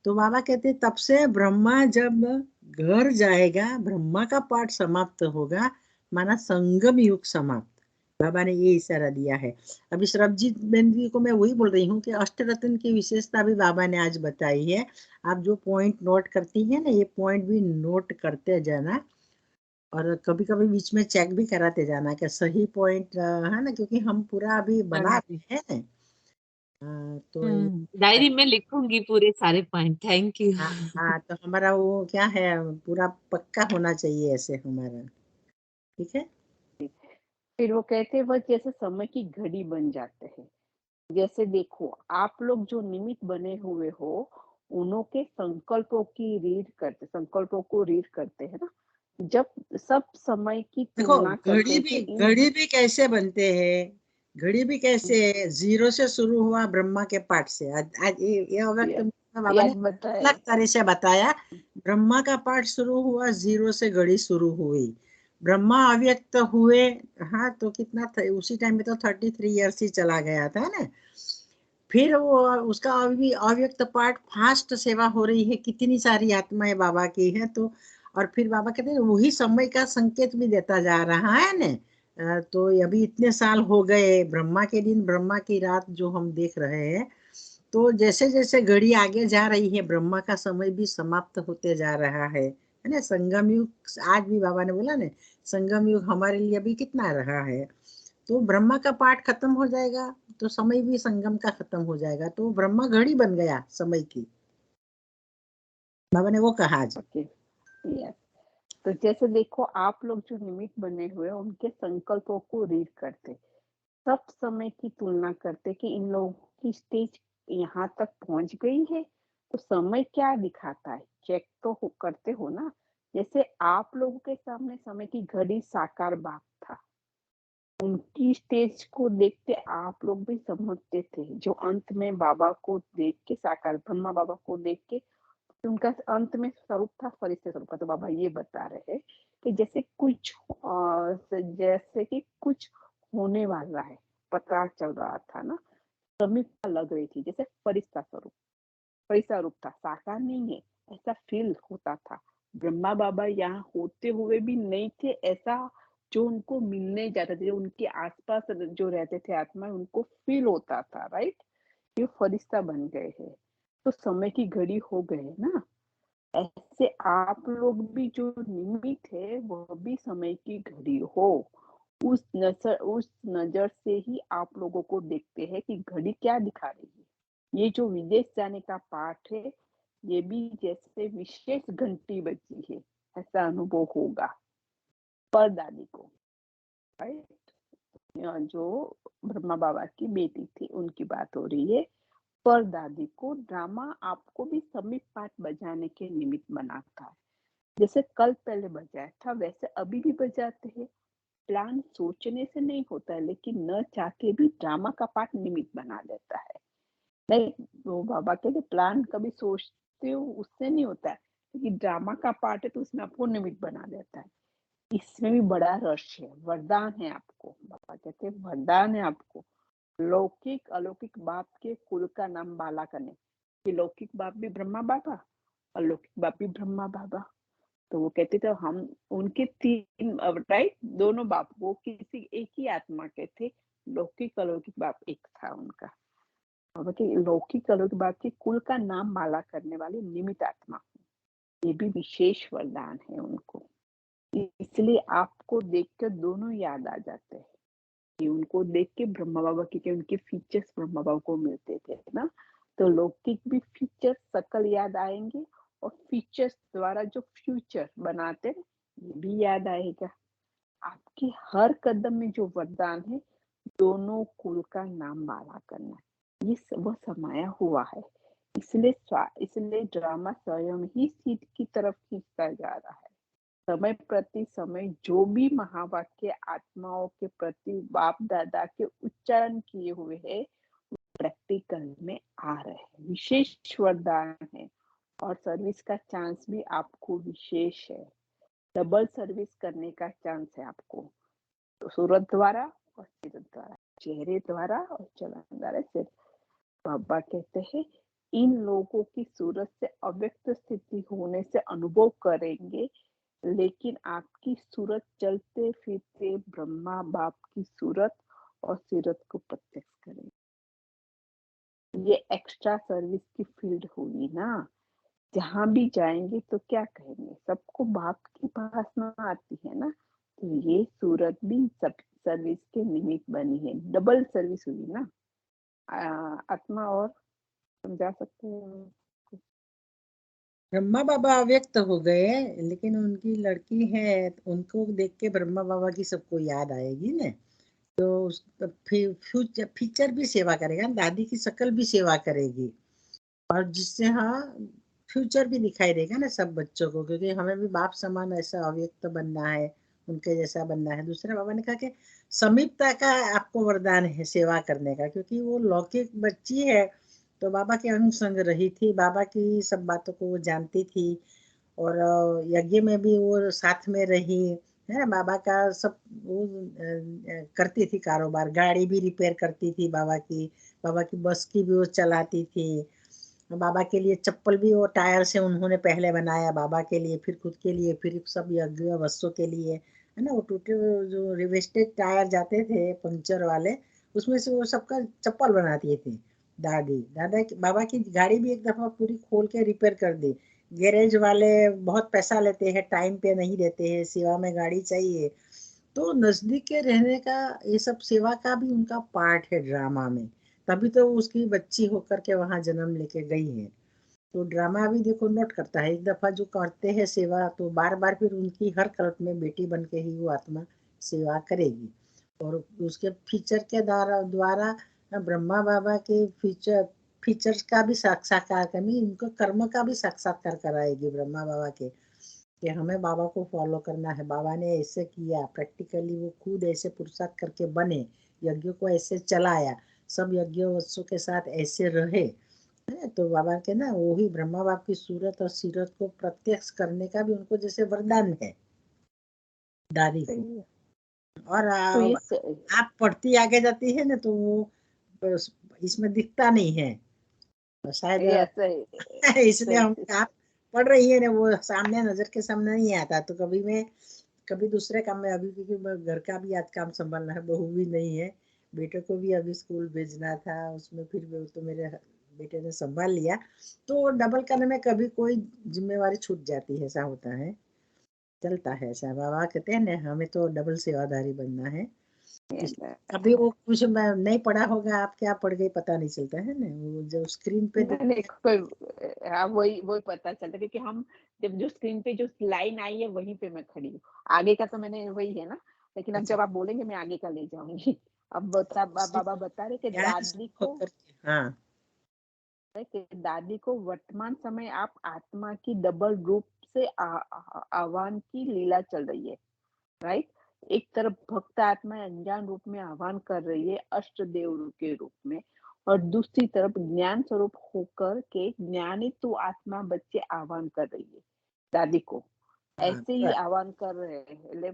तो बाबा कहते तब से ब्रह्मा जब घर जाएगा, ब्रह्मा का पाठ समाप्त होगा, माना संगम युग समाप्त। बाबा ने ये इशारा दिया है। अभी सरबजीत बेंद्री को मैं वही बोल रही हूँ कि अष्टरत्न की विशेषता भी बाबा ने आज बताई है। आप जो पॉइंट नोट करती है ना, ये पॉइंट भी नोट करते जाना और कभी कभी बीच में चेक भी कराते जाना कि सही पॉइंट है ना, क्योंकि हम पूरा अभी हाँ बना जी। रहे हैं। तो डायरी में लिखूंगी पूरे सारे पॉइंट। Thank you. हाँ हाँ, तो हमारा वो क्या है, पूरा पक्का होना चाहिए ऐसे हमारा। ठीक है। फिर वो कहते हैं वह जैसे समय की घड़ी बन जाते हैं। जैसे देखो आप लोग जो निमित्त बने हुए हो उन्हों के संकल्पों को रीड करते हैं ना। जब सब समय की देखो तुलना करते हैं कि इन घड़ी भी कैसे बनते हैं, घड़ी भी कैसे जीरो से शुरू हुआ ब्रह्मा के पाठ से। आज ये अव्यक्त बाबा ने याद बताए अलग तरह से बताया। ब्रह्मा का पाठ शुरू हुआ, जीरो से घड़ी शुरू हुई, ब्रह्मा अव्यक्त हुए। हाँ, तो कितना था उसी टाइम में, तो 33 ईयर्स ही चला गया था ना। फिर वो उसका अभी अव्यक्त पाठ फास्ट सेवा हो रही है, कितनी सारी आत्माएं बाबा की है। तो और फिर बाबा कहते हैं वही समय का संकेत भी देता जा रहा है न। तो अभी इतने साल हो गए, ब्रह्मा के दिन ब्रह्मा की रात जो हम देख रहे हैं, तो जैसे जैसे घड़ी आगे जा रही है ब्रह्मा का समय भी समाप्त होते जा रहा है ना। संगम युग आज भी बाबा ने बोला ना, संगम युग हमारे लिए अभी कितना रहा है। तो ब्रह्मा का पाठ खत्म हो जाएगा तो समय भी संगम का खत्म हो जाएगा, तो ब्रह्मा घड़ी बन गया समय की। बाबा ने वो कहा आज। Okay yes. तो जैसे देखो आप लोग जो निमित्त बने हुए उनके संकल्पों को रीड करते, सब समय की तुलना करते कि इन लोगों की स्टेज यहाँ तक पहुंच गई है। तो समय क्या दिखाता है, चेक तो करते हो ना। जैसे आप लोगों के सामने समय की घड़ी साकार बाग था, उनकी स्टेज को देख के आप लोग भी समझते थे। जो अंत में बाबा को देख के, साकार ब्रह्मा बाबा को देख के उनका अंत में स्वरूप था फरिश्ते स्वरूप का। तो बाबा ये बता रहे हैं कि जैसे कि कुछ होने वाला है, पता चल रहा था ना। समीपता लग रही थी, जैसे फरिश्ता रूप था, साकार नहीं है ऐसा फील होता था। ब्रह्मा बाबा यहाँ होते हुए भी नहीं थे ऐसा, जो उनको मिलने जाते थे, जो उनके आसपास जो रहते थे आत्मा, उनको फील होता था। राइट, ये फरिश्ता बन गए हैं तो समय की घड़ी हो गए ना। ऐसे आप लोग भी जो निमित्त है वह भी समय की घड़ी हो। उस नजर से ही आप लोगों को देखते हैं कि घड़ी क्या दिखा रही है। ये जो विदेश जाने का पाठ है, ये भी जैसे विशेष घंटी बजी है ऐसा अनुभव होगा पर दादी को। राइट, जो ब्रह्मा बाबा की बेटी थी उनकी बात हो रही है। पर दादी को ड्रामा आपको भी समीप पाठ बजाने के निमित्त बनाता है। जैसे कल पहले बजाया था वैसे अभी भी बजाते हैं। प्लान सोचने से नहीं होता है, लेकिन न चाहते भी ड्रामा का पार्ट निमित्त बना देता है। नहीं, वो बाबा कहते प्लान कभी सोचते हो उससे नहीं होता है, लेकिन ड्रामा का पार्ट है तो उसमें आपको निमित्त बना देता है। इसमें भी बड़ा रस है, वरदान है आपको। बाबा कहते हैं वरदान है आपको, लौकिक अलौकिक बाप के कुल का नाम बाला करने। कि लौकिक बाप भी ब्रह्मा बाबा, अलौकिक बाप भी ब्रह्मा बाबा। तो वो कहते थे हम उनके तीन, राइट, दोनों बाप वो किसी एक ही आत्मा के थे। लौकिक अलौकिक बाप एक था उनका। और लौकिक अलौकिक बाप के कुल का नाम माला करने वाली निमित्त आत्मा, ये भी विशेष वरदान है उनको। इसलिए आपको देखकर दोनों याद आ जाते हैं कि उनको देख के ब्रह्मा बाबा के उनके फीचर्स ब्रह्मा बाबा को मिलते थे ना। तो लौकिक भी फीचर्स सकल याद आएंगे और फीचर्स द्वारा जो फ्यूचर बनाते हैं ये भी याद आएगा। आपके हर कदम में जो वरदान है, दोनों कुल का नाम माला करना, ये वह समाया हुआ है। इसलिए ड्रामा स्वयं ही सीट की तरफ खींचता जा रहा है। समय प्रति समय जो भी महावाक्य आत्माओं के प्रति बाप दादा के उच्चारण किए हुए हैं प्रैक्टिकल में आ रहे हैं। विशेष वरदान है और सर्विस का चांस भी आपको विशेष है। डबल सर्विस करने का चांस है आपको, तो सूरत द्वारा और सिर द्वारा, चेहरे द्वारा और चलन द्वारा सिर। बाबा कहते हैं इन लोगों की सूरत से अव्यक्त स्थिति होने से अनुभव करेंगे लेकिन आपकी सूरत चलते फिरते ब्रह्मा बाप की सूरत और सीरत को प्रत्यक्ष करें। ये एक्स्ट्रा सर्विस की फील्ड होगी ना, जहां भी जाएंगे तो क्या कहेंगे, सबको बाप की उपासना आती है ना, तो ये सूरत भी सब सर्विस के निमित्त बनी है, डबल सर्विस हुई ना। आत्मा और समझा सकते हैं? ब्रह्मा बाबा अव्यक्त हो गए, लेकिन उनकी लड़की है, उनको देख के ब्रह्मा बाबा की सबको याद आएगी ना, तो फ्यूचर भी सेवा करेगा, दादी की शकल भी सेवा करेगी, और जिससे हाँ फ्यूचर भी दिखाई देगा ना सब बच्चों को, क्योंकि हमें भी बाप समान ऐसा अव्यक्त बनना है, उनके जैसा बनना है। दूसरे बाबा ने कहा कि समीपता का आपको वरदान है सेवा करने का, क्योंकि वो लौकिक बच्ची है, तो बाबा के अंग संग रही थी, बाबा की सब बातों को वो जानती थी, और यज्ञ में भी वो साथ में रही है ना, बाबा का सब वो करती थी कारोबार, गाड़ी भी रिपेयर करती थी बाबा की बस की भी वो चलाती थी, बाबा के लिए चप्पल भी वो टायर से उन्होंने पहले बनाया, बाबा के लिए, फिर खुद के लिए, फिर सब यज्ञ वस्तु के लिए, है ना, वो टूटे जो रिवेस्टेड टायर जाते थे पंचर वाले, उसमें से वो सबका चप्पल बनाती थी बाबा की गाड़ी भी एक दफा पूरी खोल के रिपेयर कर दी। गैरेज वाले बहुत पैसा लेते हैं, टाइम पे नहीं देते हैं, सेवा में गाड़ी चाहिए, तो नजदीक के रहने का ये सब सेवा का भी उनका पार्ट है ड्रामा में, तभी तो उसकी बच्ची होकर के वहां जन्म लेके गई है। तो ड्रामा भी देखो नोट करता है, एक दफा जो करते हैं सेवा, तो बार बार फिर उनकी हर कल्प में बेटी बन के ही वो आत्मा सेवा करेगी, और उसके फीचर के द्वारा ब्रह्मा बाबा के फीचर्स का भी साक्षात्कार करनी, उनको कर्म का भी साक्षात्कार कराएगी ब्रह्मा बाबा के, कि हमें बाबा को फॉलो करना है, बाबा ने ऐसे किया, प्रैक्टिकली वो खुद ऐसे पुरुषार्थ करके बने, यज्ञ को ऐसे चलाया, सब यज्ञ वत्सों के साथ ऐसे रहे, है तो बाबा के ना वही ब्रह्मा बाप की सूरत और सीरत को प्रत्यक्ष करने का भी उनको जैसे वरदान है दादी को। सही है। और तो ये आप पढ़ती आगे जाती है ना, तो वो इसमें दिखता नहीं है, तो शायद ऐसा है। इसलिए हम आप पढ़ रही है ना, वो सामने नजर के सामने नहीं आता, तो कभी दूसरे काम में, अभी क्योंकि घर का भी आज काम संभालना है, बहू भी नहीं है, बेटे को भी अभी स्कूल भेजना था, उसमें फिर वो तो मेरे बेटे ने संभाल लिया, तो डबल करने में कभी कोई जिम्मेवारी छूट जाती है, ऐसा होता है, चलता है ऐसा। बाबा कहते हैं ना हमें तो डबल सेवादारी बनना है, अभी वो कुछ नहीं पढ़ा होगा, आप क्या पढ़ गई पता नहीं चलता है ना, वो जो स्क्रीन पे नहीं कोई, हाँ वही वही पता चलता, क्योंकि हम जब जो स्क्रीन पे जो लाइन आई है वहीं पे मैं खड़ी हूँ, आगे का तो मैंने वही है ना, लेकिन अब अच्छा, जब आप बोलेंगे मैं आगे का ले जाऊंगी। अब बाबा बता रहे कि हाँ दादी को वर्तमान समय आप आत्मा की डबल रूप से आह्वान की लीला चल रही है, राइट। एक तरफ भक्त आत्मा अनजान रूप में आह्वान कर रही है अष्ट देव के रूप में, और दूसरी तरफ ज्ञान स्वरूप होकर के ज्ञानी तो आत्मा बच्चे आह्वान कर रही है दादी को, हाँ ऐसे ही आह्वान कर रहे हैं।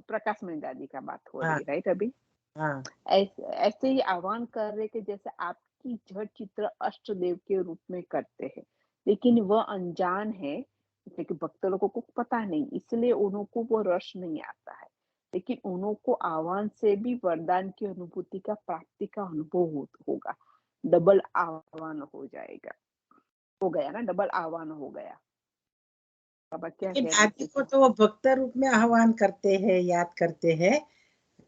प्रकाश में दादी का बात हो रही हाँ है, राइट। अभी हाँ ऐसे ही आह्वान कर रहे कि जैसे आपकी जड़ चित्र अष्ट देव के रूप में करते हैं, लेकिन वह अनजान है, क्योंकि भक्त लोगों को पता नहीं, इसलिए उनको वो रस नहीं आता है, लेकिन उनको आह्वान से भी वरदान की अनुभूति का प्राप्ति का अनुभव होगा, डबल आह्वान हो जाएगा, हो गया ना, डबल आह्वान हो गया। बाबा क्या लेकिन कह रहे दादी थे? को तो वो भक्त रूप में आह्वान करते हैं, याद करते हैं,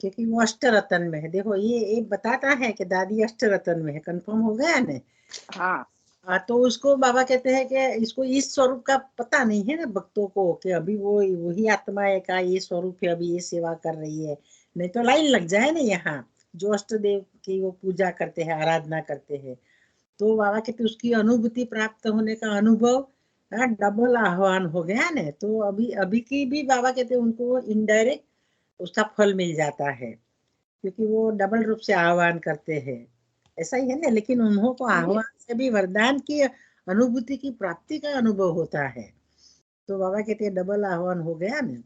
क्योंकि वो अष्ट रतन में है, देखो ये बताता है कि दादी अष्ट रतन में है, कंफर्म हो गया ना। हाँ तो उसको बाबा कहते हैं कि इसको इस स्वरूप का पता नहीं है ना भक्तों को, कि अभी वो वही आत्मा है का ये स्वरूप है, अभी ये सेवा कर रही है, नहीं तो लाइन लग जाए ना यहाँ, जो अष्ट देव की वो पूजा करते हैं, आराधना करते हैं, तो बाबा कहते उसकी अनुभूति प्राप्त होने का अनुभव, डबल आह्वान हो गया ना, तो अभी अभी की भी बाबा कहते उनको इनडायरेक्ट उसका फल मिल जाता है, क्योंकि वो डबल रूप से आह्वान करते हैं, ऐसा ही है ना, लेकिन उन्हों को ये आह्वान से भी वरदान की अनुभूति की प्राप्ति का अनुभव होता है, तो बाबा कहते हैं डबल आह्वान हो गया ना।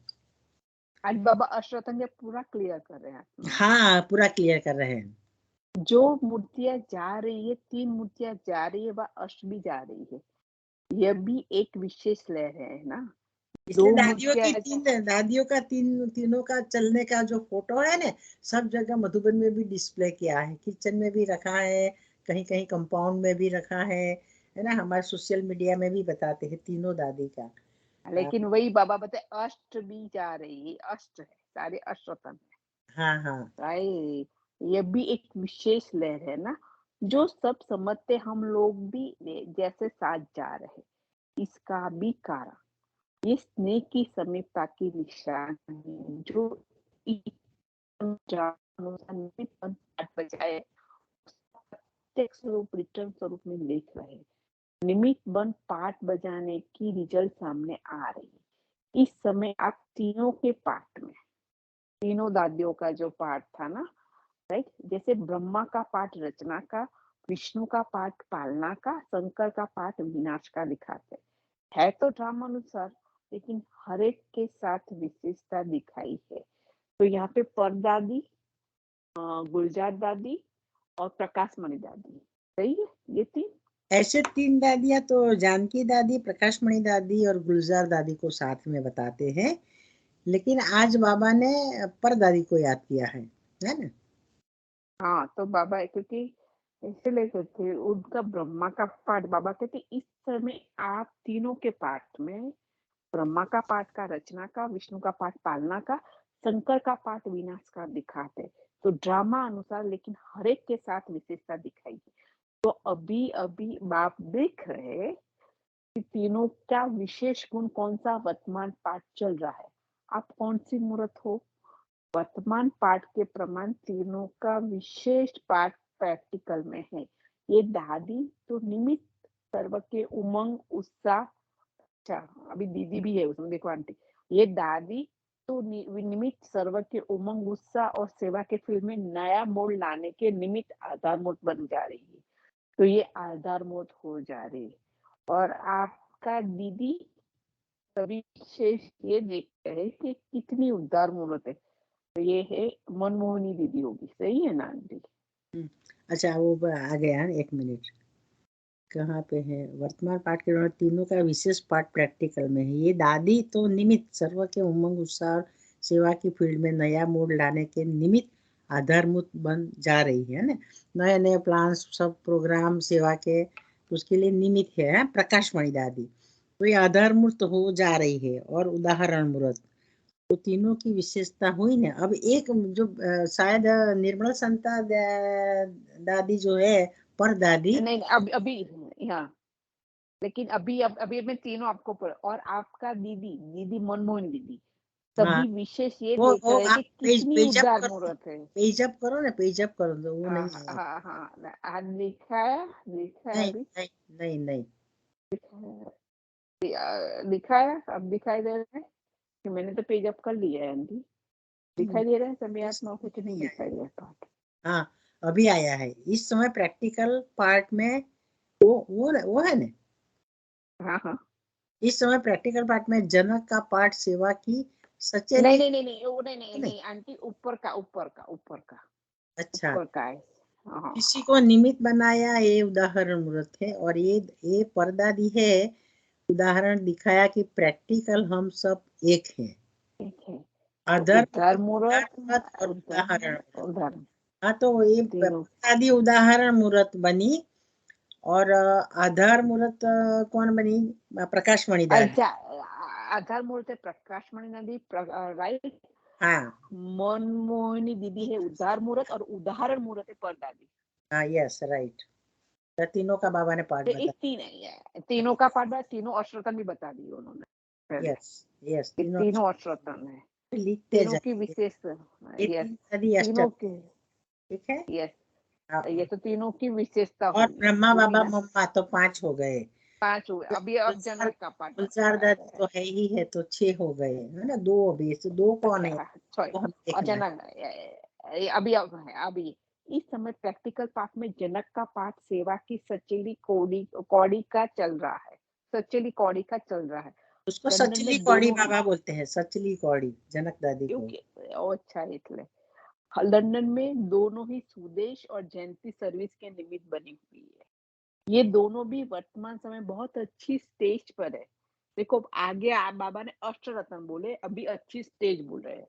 आज बाबा अष्टरतन जब पूरा क्लियर कर रहे हैं आत्मा में, हाँ पूरा क्लियर कर रहे हैं। जो मूर्तियां जा रही है, 3 मूर्तियां जा रही है, वह अष्ट भी जा रही है, यह भी एक विशेष लहर है ना, इसलिए दो दादियों का तीनों का चलने का जो फोटो है ना, सब जगह मधुबन में भी डिस्प्ले किया है, किचन में भी रखा है, कहीं कहीं कंपाउंड में भी रखा है ना। हमारे सोशल मीडिया में भी बताते हैं तीनों दादी का। लेकिन वही बाबा बताए अष्ट भी जा रही है, अष्ट है, सारे अष्टोत्तम हाँ हाँ है। ये भी एक विशेष लहर है ना, जो सब समझते हम लोग भी जैसे साथ जा रहे। इसका भी कारण ये स्नेह की समीपता की निशानी जो बजाय प्रत्येक स्वरूप रिटर्न स्वरूप में लिख रहे हैं। निमित्त बन पाठ बजाने की रिजल्ट सामने आ रही है। इस समय आप तीनों के पाठ में, तीनों दादियों का जो पाठ था ना, राइट, जैसे ब्रह्मा का पाठ रचना का, विष्णु का पाठ पालना का, शंकर का पाठ विनाश का दिखाते है तो ड्रामा अनुसार, लेकिन हर एक के साथ विशेषता दिखाई है। तो यहाँ पे परदादी, गुलजार दादी और प्रकाशमणि दादी, सही है ये तीन। ऐसे तीन दादियां तो जानकी दादी, प्रकाशमणि दादी और गुलजार दादी को साथ में बताते हैं, लेकिन आज बाबा ने परदादी को याद किया है ना। हाँ तो बाबा क्योंकि इसलिए कहते उनका ब्रह्मा का पाठ, बाबा कहते इस समय आप तीनों के पाठ में ब्रह्मा का पाठ का रचना का, विष्णु का पाठ पालना का, शंकर का पाठ विनाश का दिखाते। तो ड्रामा अनुसार लेकिन हर एक के साथ विशेषता दिखाई। तो अभी अभी बाप देख रहे कि तीनों का विशेष गुण कौन सा वर्तमान पाठ चल रहा है। आप कौन सी मूर्त हो, वर्तमान पाठ के प्रमाण तीनों का विशेष पाठ प्रैक्टिकल में है। ये दादी तो निमित्त सर्व के उमंग उत्साह, अच्छा अभी दीदी भी है उसमें, देखो आंटी, ये दादी तो निमित्त सर्व के उमंग उत्साह और सेवा के फील्ड में नया मोड़ लाने के निमित्त आधार मूर्त बन जा रही है। तो ये आधार मूर्त हो जा रही है। और आपका दीदी सभी विशेष ये देखते हैं कि कितनी उदार मूर्त है। तो ये है मनमोहनी दीदी होगी, सही है ना आंटी। अच्छा वो आ गया, एक मिनट, कहाँ पे है? वर्तमान पाठ के दौरान तीनों का विशेष पाठ प्रैक्टिकल में है। ये दादी तो निमित्त सर्व के उमंग उत्साह सेवा की फील्ड में नया मोड़ लाने के निमित्त आधारभूत बन जा रही है ना। नए नए प्लान, सब प्रोग्राम सेवा के, उसके लिए निमित्त है प्रकाशमणि दादी। तो ये आधारमूर्त हो जा रही है और उदाहरण मूर्त। तो तीनों की विशेषता हुई ना। अब एक जो शायद निर्मल संता दादी जो है, पर दादी, नहीं अभी अभी हाँ, लेकिन अभी मैं तीनों आपको और आपका दीदी, दीदी मनमोहन दीदी, हाँ सभी विशेष ये वो देख रहे कि आप कितनी उदार मूर्त है। पेज अप करो ना, पेज अप करो तो वो हाँ नहीं आएगा। हाँ हाँ, आज लिखा है, लिखा है नहीं अभी, नहीं नहीं नहीं। लिखा है अब दिखाई दे रहा है कि मैंने तो पेज अप कर लिया है आंटी। दिखाई दे रहा है सभी इस आत्माओं को कि नहीं नहीं आया। दिखाई दे रहा? हाँ अभी आया है। इस समय प्रैक्टिकल पार्ट में वो है ना। हाँ हाँ, इस समय प्रैक्टिकल पार्ट में जनक का पाठ सेवा की नहीं सचेत नहीं नहीं नहीं वो नहीं नहीं नहीं। नहीं आंटी, ऊपर का ऊपर का ऊपर का अच्छा, ऊपर का है। हाँ किसी को निमित्त बनाया, ये उदाहरण मूर्त है। और ये परदादी है, उदाहरण दिखाया कि प्रैक्टिकल हम सब एक हैं। ठीक है। तो अधर्म उद्धार मूर्त, और उदाहरण मूर्त। उद्धार हाँ तो ये तीनों, परदादी उदाहरण मूर्त बनी, और आधार मूर्त कौन बनी? प्रकाशमणि दादी। अच्छा, आधार मूर्त है प्रकाशमणि नदी, राइट। हाँ मनमोहिनी दीदी है उद्धार मूर्त और उदाहरण मूर्त है परदादी। हाँ यस राइट। तो तीनों का बाबा ने पाठ ये बता। तीनों का पाठ है, तीनों अश्रतन भी बता दिए उन्होंने पहले। यस यस, ये तीनों तीनों अश्रतन है, लिखते तीनों की जाइए। विशेष, ये यस तीन नदी तीनों अष्टक, के, ठीक है। यस हाँ, ये तो तीनों की विशेषता और हुई, ब्रह्मा हुई बाबा ना। मम्मा तो 5 हो गए। पांच हुए, अभी अब गुलजार जनक का पाठ गुलजार बताया दादी गया तो है ही है, तो 6 हो गए है ना। 2 अभी से 2 कौन है है। सॉरी, वो हमें और देखना है। जनक अभी अब है अभी। इस समय प्रैक्टिकल पाठ में जनक का पाठ सेवा की सचेली कौड़ी कौड़ी का चल रहा है, सचेली कौड़ी का चल रहा है। उसको लंदन सचली में कौड़ी दोनों ही, बाबा बोलते हैं, सचली कौड़ी जनक दादी को। क्योंकि अच्छा इसलिए लंदन में दोनों ही सुदेश और जयंती सर्विस के निमित्त बनी हुई है। ये दोनों भी वर्तमान समय बहुत अच्छी स्टेज पर है। देखो आगे आप बाबा ने अष्टरत्न बोले, अभी अच्छी स्टेज बोल रहे हैं।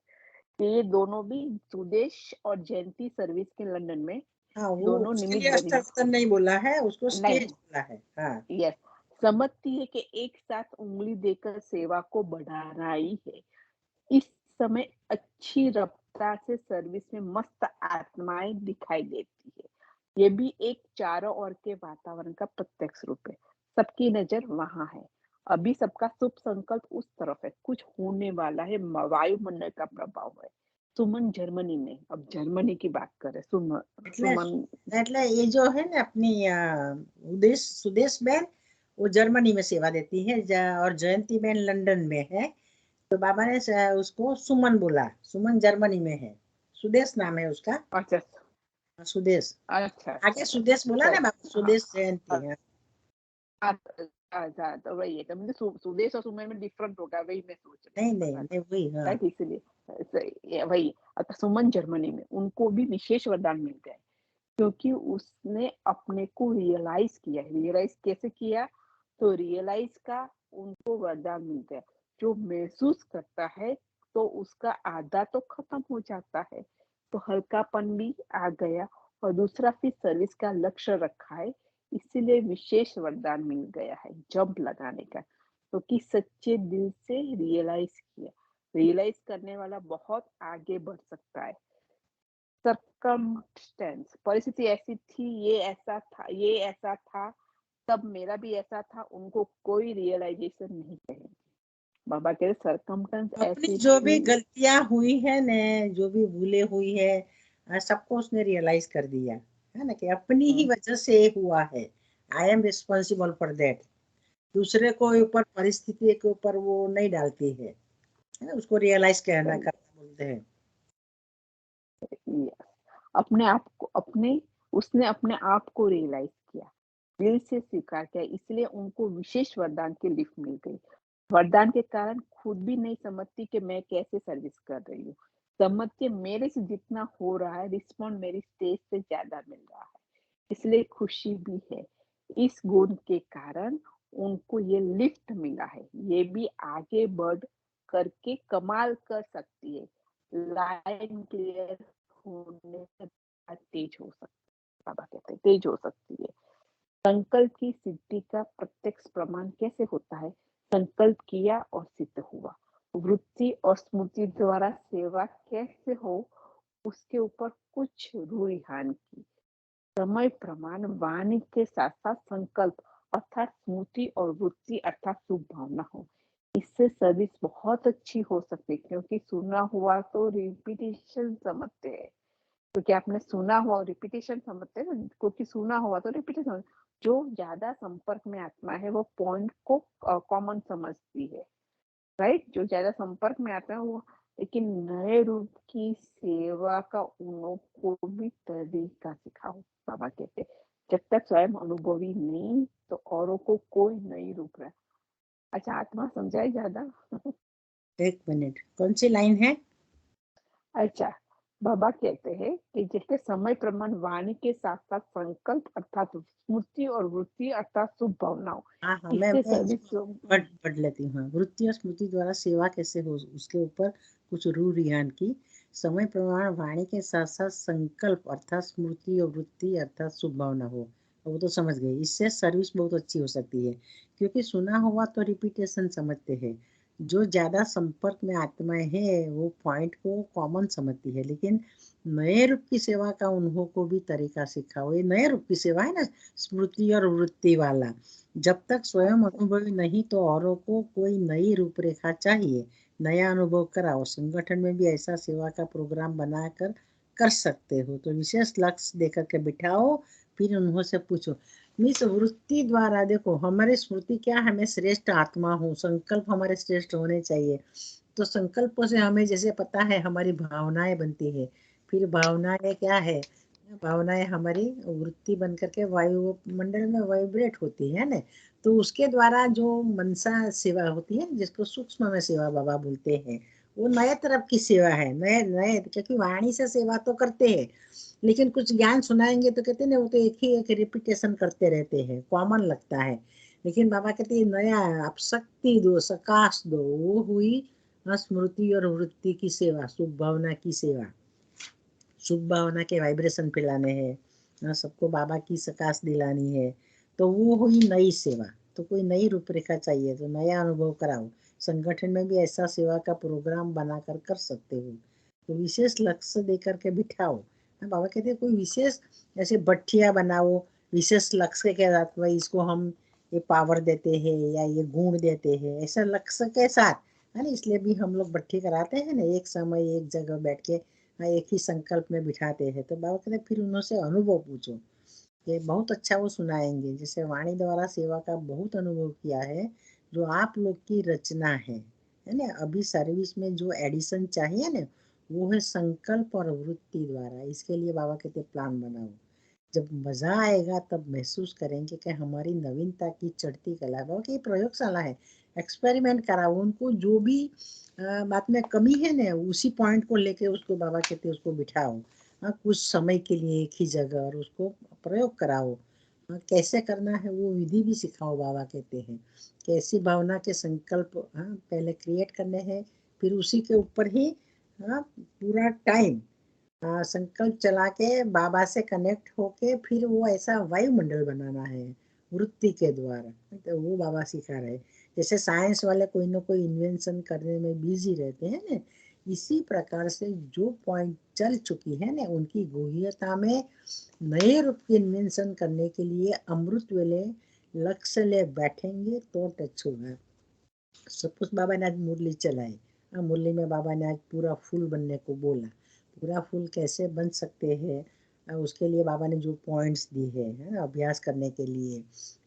ये दोनों भी सुदेश और जयंती सर्विस के लंदन में हाँ, वो दोनों उसके निमित्त लिए बनी। अष्टरत्न नहीं बोला है, उसको स्टेज नहीं, बोला है। हाँ, यस, समझती है कि एक साथ उंगली देकर सेवा को बढ़ाना ही है। इस समय अच्छी रफ्तार से सर्विस में मस्त आत्माएं दिखाई देती है। ये भी एक चारों ओर के वातावरण का प्रत्यक्ष रूप है। सबकी नजर वहां है। अभी सबका शुभ संकल्प उस तरफ है। कुछ होने वाला है। वायुमंडल का प्रभाव है। सुमन जर्मनी में, अब जर्मनी की बात करें। सुमन એટલે सुमन એટલે ये जो है ना अपनी उदेश सुदेश बहन, वो जर्मनी में सेवा देती है, और जयंती बहन लंदन में है। तो बाबा ने उसको सुमन बोला। सुमन जर्मनी में है, सुदेश नाम है उसका। अच्छा सुदेश, अच्छा अच्छा आगे अच्छा, सुदेश बोला ना बाबा, हाँ सुदेश जयंती है। अच्छा, तो वही है। तो मुझे सुदेश और सुमन में डिफरेंट होगा, वही मैं सोच रही नहीं थी, नहीं पता नहीं, वही हाँ। राइट, इसलिए वही। अच्छा, सुमन जर्मनी में उनको भी विशेष वरदान मिल गए, क्योंकि उसने अपने को रियलाइज किया। रियलाइज कैसे किया? तो रियलाइज का उनको वरदान मिल गया। जो महसूस करता है तो उसका आधा तो खत्म हो जाता है, तो हल्कापन भी आ गया। और दूसरा फिर सर्विस का लक्ष्य रखा है, इसीलिए विशेष वरदान मिल गया है जंप लगाने का। तो कि सच्चे दिल से रियलाइज किया। रियलाइज करने वाला बहुत आगे बढ़ सकता है। सर्कमस्टेंस, परिस्थिति ऐसी थी, ये ऐसा था, तब मेरा भी ऐसा था। उनको कोई रियलाइजेशन नहीं करेंगे। बाबा कह रहे सर्कमस्टेंस अपनी ऐसी जो भी थी। गलतियां हुई है ने, जो भी भूले हुई है, सबको उसने रियलाइज कर दिया है ना, कि अपनी ही हम्म, वजह से हुआ है। I am responsible for that. दूसरे को ऊपर, परिस्थिति के ऊपर वो नहीं डालती है ना, उसको रियलाइज करना बोलते हैं। yes, अपने आप को उसने अपने आप को रियलाइज किया, दिल से स्वीकार किया, इसलिए उनको विशेष वरदान की लिफ्ट मिल गई। वरदान के कारण खुद भी नहीं समझती कि मैं कैसे सर्विस कर रही हूँ। समझती मेरे से जितना हो रहा है, रिस्पॉन्ड मेरी स्टेज से ज्यादा मिल रहा है, इसलिए खुशी भी है। इस गुण के कारण उनको ये लिफ्ट मिला है। ये भी आगे बढ़ करके कमाल कर सकती है। लाइन क्लियर होने के बाद तेज हो सकती है। बाबा कहते हैं तेज हो सकती है। संकल्प की सिद्धि का प्रत्यक्ष प्रमाण कैसे होता है? संकल्प किया और सिद्ध हुआ। वृत्ति और स्मृति द्वारा सेवा कैसे हो, उसके ऊपर कुछ रुझान की। समय प्रमाण वाणी के साथ साथ संकल्प अर्थात स्मृति और वृत्ति अर्थात शुभ भावना हो, इससे सर्विस बहुत अच्छी हो सकती है। क्योंकि सुना हुआ तो रिपीटेशन समझते हैं, क्योंकि आपने सुना हुआ और रिपीटेशन समझते हैं ना, क्योंकि सुना हुआ तो रिपीटेशन। जो ज्यादा संपर्क में आत्मा है वो पॉइंट को कॉमन समझती है, राइट। जो ज्यादा संपर्क में आते हैं वो, लेकिन नए रूप की सेवा का उनको भी तरीका सिखाओ। बाबा कहते हैं जब तक स्वयं अनुभवी नहीं तो औरों को कोई नहीं रोक रहा। अच्छा, आत्मा समझाए ज्यादा। एक मिनट, कौन सी लाइन है? अच्छा, बाबा कहते हैं कि जैसे समय प्रमाण वाणी के साथ साथ संकल्प अर्थात स्मृति और वृत्ति अर्थात शुभ भावनाओं, हाँ हाँ, इससे मैं सर्विस। इसको पढ़ लेती हूँ। हाँ, वृत्ति और स्मृति द्वारा सेवा कैसे हो, उसके ऊपर कुछ रू रिहान की। समय प्रमाण वाणी के साथ साथ संकल्प अर्थात स्मृति और वृत्ति अर्थात शुभ भावना हो। वो तो समझ गए, इससे सर्विस बहुत अच्छी हो सकती है। क्योंकि सुना हुआ तो रिपीटेशन समझते हैं। जो ज्यादा संपर्क में आत्माएं हैं वो पॉइंट को कॉमन समझती है, लेकिन नए रूप की सेवा का उन्हों को भी तरीका सिखाओ। ये नए रूप की सेवा है ना, स्मृति और वृत्ति वाला। जब तक स्वयं अच्छा, अनुभवी नहीं तो औरों को कोई नई रूपरेखा चाहिए। नया अनुभव कराओ। संगठन में भी ऐसा सेवा का प्रोग्राम बनाकर कर सकते हो, तो विशेष लक्ष्य देकर के बिठाओ। फिर उन्हों से पूछो। मिस वृत्ति द्वारा देखो, हमारी स्मृति क्या, हमें श्रेष्ठ आत्मा हो, संकल्प हमारे श्रेष्ठ होने चाहिए। तो संकल्पों से हमें जैसे पता है हमारी भावनाएं बनती है। फिर भावनाएं क्या है? भावनाएं हमारी वृत्ति बन करके वायु मंडल में वाइब्रेट होती है ना। तो उसके द्वारा जो मनसा सेवा होती है, जिसको सूक्ष्म में सेवा बाबा बोलते हैं, वो नए तरफ की सेवा है। नए नए, क्योंकि वाणी से सेवा तो करते हैं, लेकिन कुछ ज्ञान सुनाएंगे तो कहते हैं ना, वो तो एक ही एक रिपीटेशन करते रहते हैं, कॉमन लगता है। लेकिन बाबा कहते हैं नया है, आप शक्ति दो, सकाश दो। वो हुई स्मृति और वृत्ति की सेवा, शुभ भावना की सेवा, शुभ भावना के वाइब्रेशन फैलाने हैं, सबको बाबा की सकाश दिलानी है। तो वो हुई नई सेवा। तो कोई नई रूपरेखा चाहिए तो नया अनुभव कराओ। संगठन में भी ऐसा सेवा का प्रोग्राम बनाकर कर सकते हो। तो विशेष लक्ष्य देकर के बिठाओ। बाबा कहते हैं कोई विशेष ऐसे भट्ठिया बनाओ, विशेष लक्ष्य के साथ, भाई इसको हम ये पावर देते हैं या ये गुण देते हैं, ऐसा लक्ष्य के साथ, है ना। इसलिए भी हम लोग भट्ठी कराते हैं ना, एक समय एक जगह बैठ के एक ही संकल्प में बिठाते हैं। तो बाबा कहते फिर उनसे अनुभव पूछो, ये बहुत अच्छा वो सुनाएंगे। जैसे वाणी द्वारा सेवा का बहुत अनुभव किया है, जो आप लोग की रचना है ना। अभी सर्विस में जो एडिशन चाहिए ना, वो है संकल्प और वृत्ति द्वारा। इसके लिए बाबा कहते प्लान बनाओ। जब मजा आएगा तब महसूस करेंगे कि हमारी नवीनता की चढ़ती कला। बाबा की प्रयोगशाला है, एक्सपेरिमेंट कराओ उनको। जो भी बात में कमी है ना, उसी पॉइंट को लेके उसको बाबा कहते उसको बिठाओ, कुछ समय के लिए एक ही जगह, और उसको प्रयोग कराओ। कैसे करना है वो विधि भी सिखाओ। बाबा कहते हैं कैसी भावना के संकल्प पहले क्रिएट करने हैं, फिर उसी के ऊपर ही पूरा टाइम संकल्प चला के बाबा से कनेक्ट होके फिर वो ऐसा वायुमंडल बनाना है वृत्ति के द्वारा। तो वो बाबा सिखा रहे। जैसे साइंस वाले कोई ना कोई इन्वेंशन करने में बिजी रहते हैं ना, इसी प्रकार से जो पॉइंट चल चुकी है ना, उनकी गुह्यता में नए रूप की इन्वेंशन करने के लिए अमृत वेले लक्ष्य ले बैठेंगे तो टच होगा। सपोज बाबा ने आज मुरली चलाई, मुरली में बाबा ने आज पूरा फूल बनने को बोला। पूरा फूल कैसे बन सकते हैं, उसके लिए बाबा ने जो पॉइंट्स दी है ना, अभ्यास करने के लिए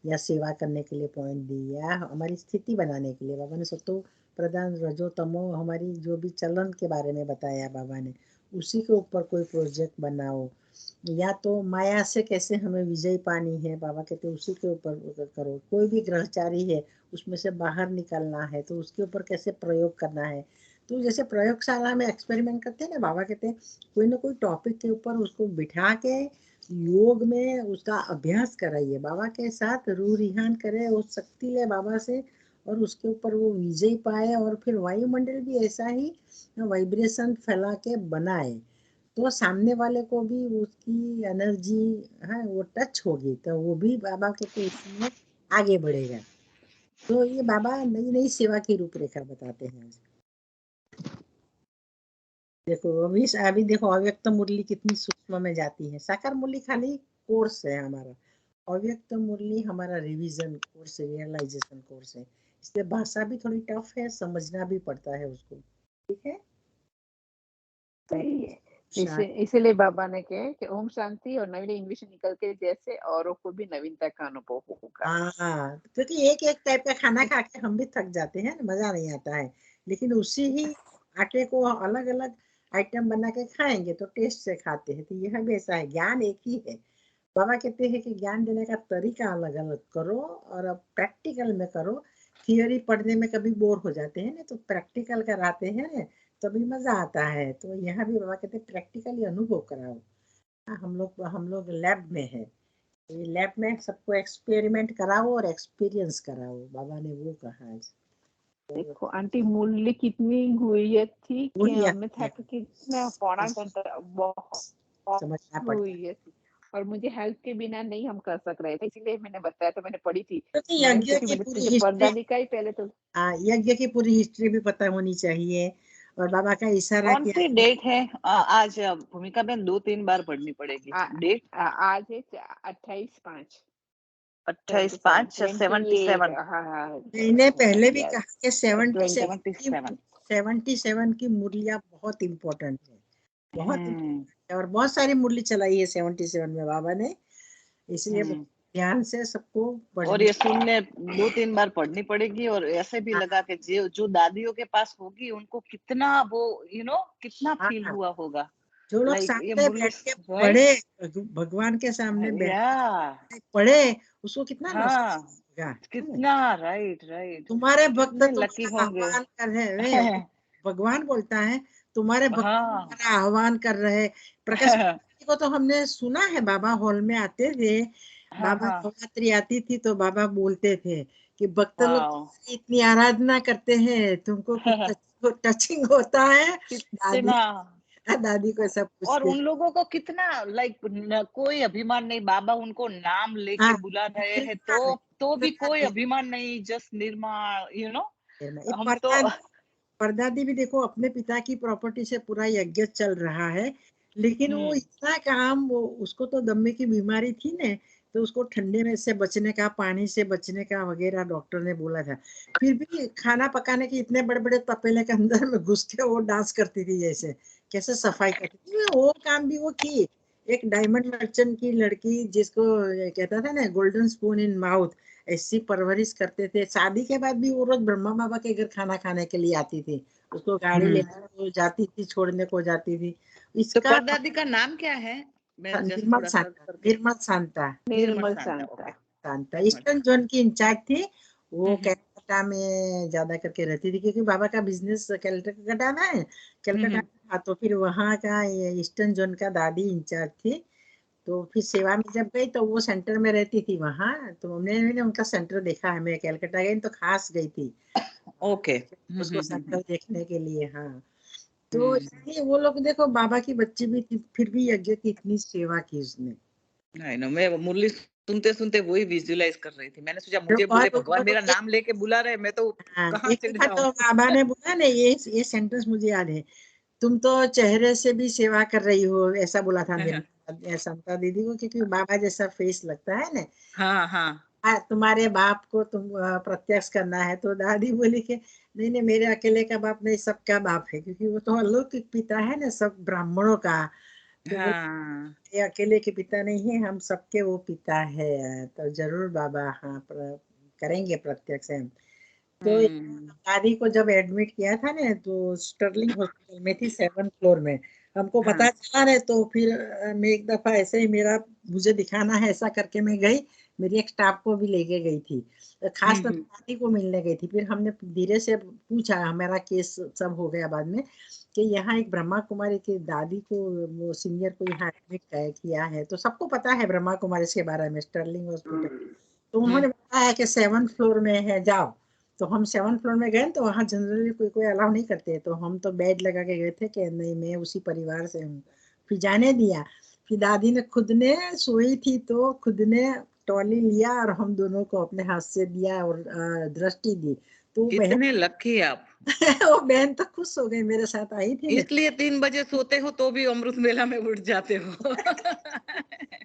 या सेवा करने के लिए पॉइंट दी, या हमारी स्थिति बनाने के लिए बाबा ने सतो प्रधान रजो तमो हमारी जो भी चलन के बारे में बताया बाबा ने, उसी के ऊपर कोई प्रोजेक्ट बनाओ। या तो माया से कैसे हमें विजय पानी है, बाबा कहते उसी के ऊपर करो। कोई भी ग्रहचारी है, उसमें से बाहर निकलना है तो उसके ऊपर कैसे प्रयोग करना है। तो जैसे प्रयोगशाला में एक्सपेरिमेंट करते हैं ना, बाबा कहते हैं कोई ना कोई टॉपिक के ऊपर उसको बिठा के योग में उसका अभ्यास कराइए। बाबा के साथ रू रिहान करे, वो शक्ति ले बाबा से, और उसके ऊपर वो विजय पाए, और फिर वायुमंडल भी ऐसा ही वाइब्रेशन फैला के बनाए, तो सामने वाले को भी उसकी एनर्जी है वो टच होगी, तो वो भी बाबा के उसमें आगे बढ़ेगा। तो ये बाबा नई नई सेवा की रूपरेखा बताते हैं। देखो अभी देखो अव्यक्त मुरली कितनी सूक्ष्म में जाती है। साकार मुरली खाली कोर्स है हमारा, अव्यक्त मुरली हमारा रिवीजन कोर्स, रियलाइजेशन कोर्स है। इसलिए भाषा भी थोड़ी टफ है, समझना भी पड़ता है उसको। ठीक है, सही है। इसीलिए बाबा ने कहा कि ओम शांति और नवीन इंग्लिश निकल के जैसे औरों को भी नवीनता का अनुभव होगा। हाँ, क्योंकि एक एक टाइप का खाना खा के हम भी थक जाते हैं, मजा नहीं आता है। लेकिन उसी ही आटे को अलग अलग आइटम बना के खाएंगे तो टेस्ट से खाते हैं। तो यह भी ऐसा है, ज्ञान एक ही है। बाबा कहते हैं कि ज्ञान देने का तरीका अलग अलग करो और अब प्रैक्टिकल में करो। थियोरी पढ़ने में कभी बोर हो जाते हैं ना, तो प्रैक्टिकल कराते हैं ना, तभी मजा आता है। तो यहाँ भी बाबा कहते हैं प्रैक्टिकली अनुभव कराओ। हम लोग लैब में है, ये लैब में सबको एक्सपेरिमेंट कराओ और एक्सपीरियंस कराओ, बाबा ने वो कहा। देखो आंटी मुरली कितनी हुई थी कि वही हमने थक कितना पौना घंटा बहुत समझना पड़ता हुई है, और मुझे हेल्प के बिना नहीं हम कर सक रहे थे, इसीलिए मैंने बताया। तो मैंने पढ़ी थी है। तो यज्ञ की मैंने पूरी तुझे हिस्ट्री, परदादी का ही पहले तो यज्ञ की पूरी हिस्ट्री भी पता होनी चाहिए। और बाबा का इशारा कौन किया। सी डेट है? आज भूमिका बहन 2-3 बार पढ़नी पड़ेगी डेट। आज है 28/5 28/5 77। मैंने पहले भी कहा कि 77। 77 की मुरलियां बहुत इम्पोर्टेंट है, बहुत important है। और बहुत सारी मुरली चलाई है 77 में बाबा ने, इसलिए ध्यान से सबको और ये सुनने 2-3 बार पढ़नी पड़ेगी। और ऐसे भी लगा कि जो दादियों के पास होगी उनको कितना वो कितना फील हुआ होगा। जो लोग ये सामने मुरली बैठ के पढ़े, भगवान के सामने बैठ पढ़े, उसको कितना हाँ, कितना राइट। तुम्हारे भक्त कितने लकी तुम्हारा होंगे। आह्वान कर रहे हैं। भगवान बोलता है तुम्हारे भक्त तुम्हारा आह्वान कर रहे। प्रकाश को तो हमने सुना है, बाबा हॉल में आते थे हाँ बाबा हाँ नवरात्रि आती थी तो बाबा बोलते थे कि भक्त लोग वाओ तुम्हारी इतनी आराधना करते हैं, तुमको कुछ टचिंग होता है? दादी कितना दादी को ऐसा और पूछते उन थे। लोगों को कितना लाइक कोई अभिमान नहीं, बाबा उनको नाम लेके हाँ, बुला रहे हैं निर्मल तो भी कोई निर्मल अभिमान नहीं, जस्ट निर्माण निर्मल। ये हम तो परदादी भी देखो अपने पिता की प्रॉपर्टी से पूरा यज्ञ चल रहा है, लेकिन वो हम्म इतना काम, वो उसको तो दम्मे की बीमारी थी ने, तो उसको ठंडे में से बचने का, पानी से बचने का वगैरह डॉक्टर ने बोला था, फिर भी खाना पकाने के इतने बड़े बड़े तपेले के अंदर में घुस के वो डांस करती थी, जैसे कैसे सफाई करती थी, वो काम भी वो की। एक डायमंड मर्चेंट की लड़की जिसको कहता था ना गोल्डन स्पून इन माउथ, ऐसी परवरिश करते थे। शादी के बाद भी वो रोज ब्रह्मा बाबा के घर खाना खाने के लिए आती थी, उसको गाड़ी हम्म लेकर वो जाती थी, छोड़ने को जाती थी। तो इसका परदादी का नाम क्या है? मैं जस्ट निर्मल थोड़ा सर्च शांता, करके Nirmal Shanta, Nirmal Nirmal Shanta, Shanta. Okay. Shanta eastern zone की इंचार्ज थी। वो हम्म कलकत्ता में ज्यादा करके रहती थी, क्योंकि बाबा का बिजनेस कलकत्ता में है, कलकत्ता हम्म में था, तो फिर वहाँ का ईस्टर्न जोन का दादी इंचार्ज थी। तो फिर सेवा में जब गई तो वो सेंटर में रहती थी वहाँ, तो मैंने उनका सेंटर देखा है। मैं कलकत्ता गई तो खास गई थी ओके उसको सेंटर देखने के लिए। हाँ, तो हम्म इसलिए वो लोग देखो, बाबा की बच्ची भी थी, फिर भी यज्ञ की इतनी सेवा की उसने। आई नो, मैं मुरली सुनते सुनते वही विजुलाइज कर रही थी, मैंने सोचा मुझे और बोले भगवान मेरा नाम लेके बुला रहे, मैं तो हाँ, कहाँ एक चले बार जाऊं। तो बाबा ने बोला ना, ये सेंटेंस मुझे याद है, तुम तो चेहरे से भी सेवा कर रही हो, ऐसा बोला था निर्मला शांता दीदी को, क्योंकि बाबा जैसा फेस लगता है ना। हाँ हाँ तुम्हारे बाप को तुम प्रत्यक्ष करना है, तो दादी बोली कि नहीं नहीं, मेरे अकेले का बाप नहीं, सबका बाप है, क्योंकि वो तो अलौकिक पिता है ना सब ब्राह्मणों का। तो बोले हाँ ये अकेले के पिता नहीं है, हम सबके वो पिता है। तो जरूर बाबा, हाँ, करेंगे प्रत्यक्ष हम। तो हम्म दादी को जब एडमिट किया था ना, तो स्टर्लिंग हॉस्पिटल में थी, 7th फ्लोर में। हमको पता हाँ चला ना, तो फिर मैं एक दफा ऐसे ही, मेरा मुझे दिखाना है ऐसा करके मैं गई, मेरी एक स्टाफ को भी लेके गई थी, खास कर हम्म दादी को मिलने गई थी। फिर हमने धीरे से पूछा, हमारा केस सब हो गया बाद में, कि यहाँ एक ब्रह्मा कुमारी की दादी को, वो सीनियर को यहाँ एडमिट किया है, तो सबको पता है ब्रह्मा कुमारी के बारे में, स्टर्लिंग हॉस्पिटल। तो हम्म उन्होंने बताया कि 7th फ्लोर में है, जाओ। तो हम 7th फ्लोर में गए, तो वहाँ जनरली कोई कोई अलाउ नहीं करते, तो हम तो बेड लगा के गए थे कि नहीं, मैं उसी परिवार से हूँ। फिर जाने दिया। फिर दादी ने खुद ने, सोई थी तो खुद ने ट्रॉली लिया और हम दोनों को अपने हाथ से दिया और दृष्टि दी। तो वो बहन कितने लकी आप, वो बहन तो खुश हो गई, मेरे साथ आई थी ना। इसलिए 3 बजे सोते हो तो भी अमृत वेला में उठ जाते हो।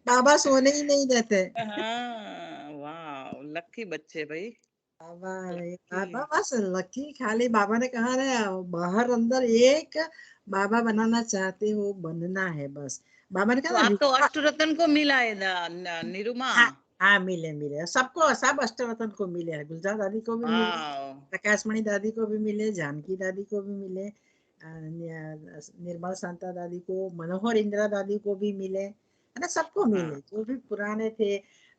बाबा सोने ही नहीं देते। हाँ वाह, लकी बच्चे भाई, बाबा, लकी। बाबा बस लकी, खाली बाबा ने कहा ना, बाहर अंदर एक बाबा बनाना चाहते हो, बनना है बस। बाबा ने तो कहा ना आप तो अष्टरत्न को मिला है निरुमा। हाँ, हाँ, मिले मिले सबको, सब अष्टरत्न को मिले हैं, गुलजार दादी को भी मिले, वाह प्रकाशमणि दादी को भी मिले, जानकी दादी को भी मिले, निर्मल शांता दादी को, मनोहर इंदिरा दादी को भी मिले, है ना, सबको मिले, हाँ, जो भी पुराने थे।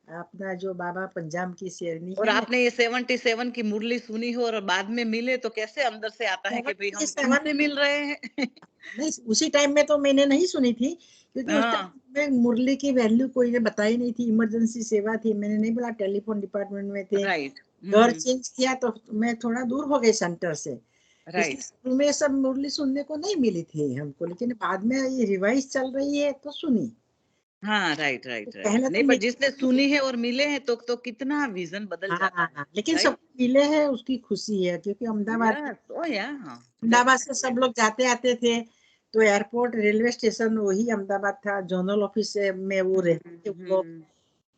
अपना जो बाबा पंजाब की शेरनी और है ना, आपने ये 77 की मुरली सुनी हो और बाद में मिले तो कैसे अंदर से आता है कि भाई हम 77 इनसे मिल रहे हैं। नहीं, उसी टाइम में तो मैंने नहीं सुनी थी, क्योंकि उस हाँ टाइम में मुरली की वैल्यू कोई ने बताई नहीं थी, इमरजेंसी सेवा थी, मैंने नहीं बोला, टेलीफोन डिपार्टमेंट में थे। राइट घर चेंज किया तो मैं थोड़ा दूर हो गई सेंटर से, इसलिए राइट शुरू में सब मुरली सुनने को नहीं मिली थी हमको, लेकिन बाद में ये रिवाइज चल रही है तो सुनी। हाँ राइट राइट राइट, पहले नहीं तो पर मिली जिसने नहीं। सुनी है और मिले हैं तो कितना विजन बदल हाँ, जाता हाँ, है। हाँ, लेकिन राइट, सबको मिले हैं उसकी खुशी है, क्योंकि अहमदाबाद में, यस ओ या, अहमदाबाद से सब लोग जाते आते थे, तो एयरपोर्ट रेलवे स्टेशन वही अहमदाबाद था, जोनल ऑफिस में वो रहते थे वो लोग। डेफिनेटली।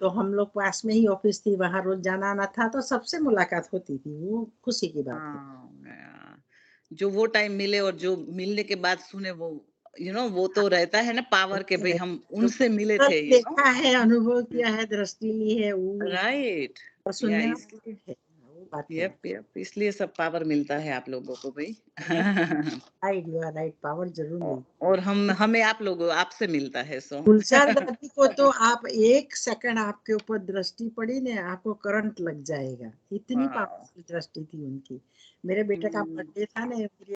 तो हम लोग पास में ही ऑफिस थी, वहां रोज जाना आना था, तो सबसे मुलाकात होती थी, वो खुशी की बात है। हाँ जो वो टाइम मिले और जो मिलने के बाद सुने वो वो तो रहता है ना पावर के, भाई हम जो उनसे मिले थे देखा है, अनुभव किया है, दृष्टि ली है, वो राइट, और या सुनने में इसलिए, है, वो बात है। यप यप, इसलिए सब पावर मिलता है आप लोगों को भाई। Right, you are right, power जरूर मिलती और है। हम हमें आप लोगों आपसे मिलता है सो। गुलजार दादी को तो आप एक सेकंड आपके ऊपर दृष्टि पड़ी ना, आपको करंट लग जाएगा, इतनी वाह, पावरफुल दृष्टि थी उनकी। मेरे बेटे का बर्थडे था ना,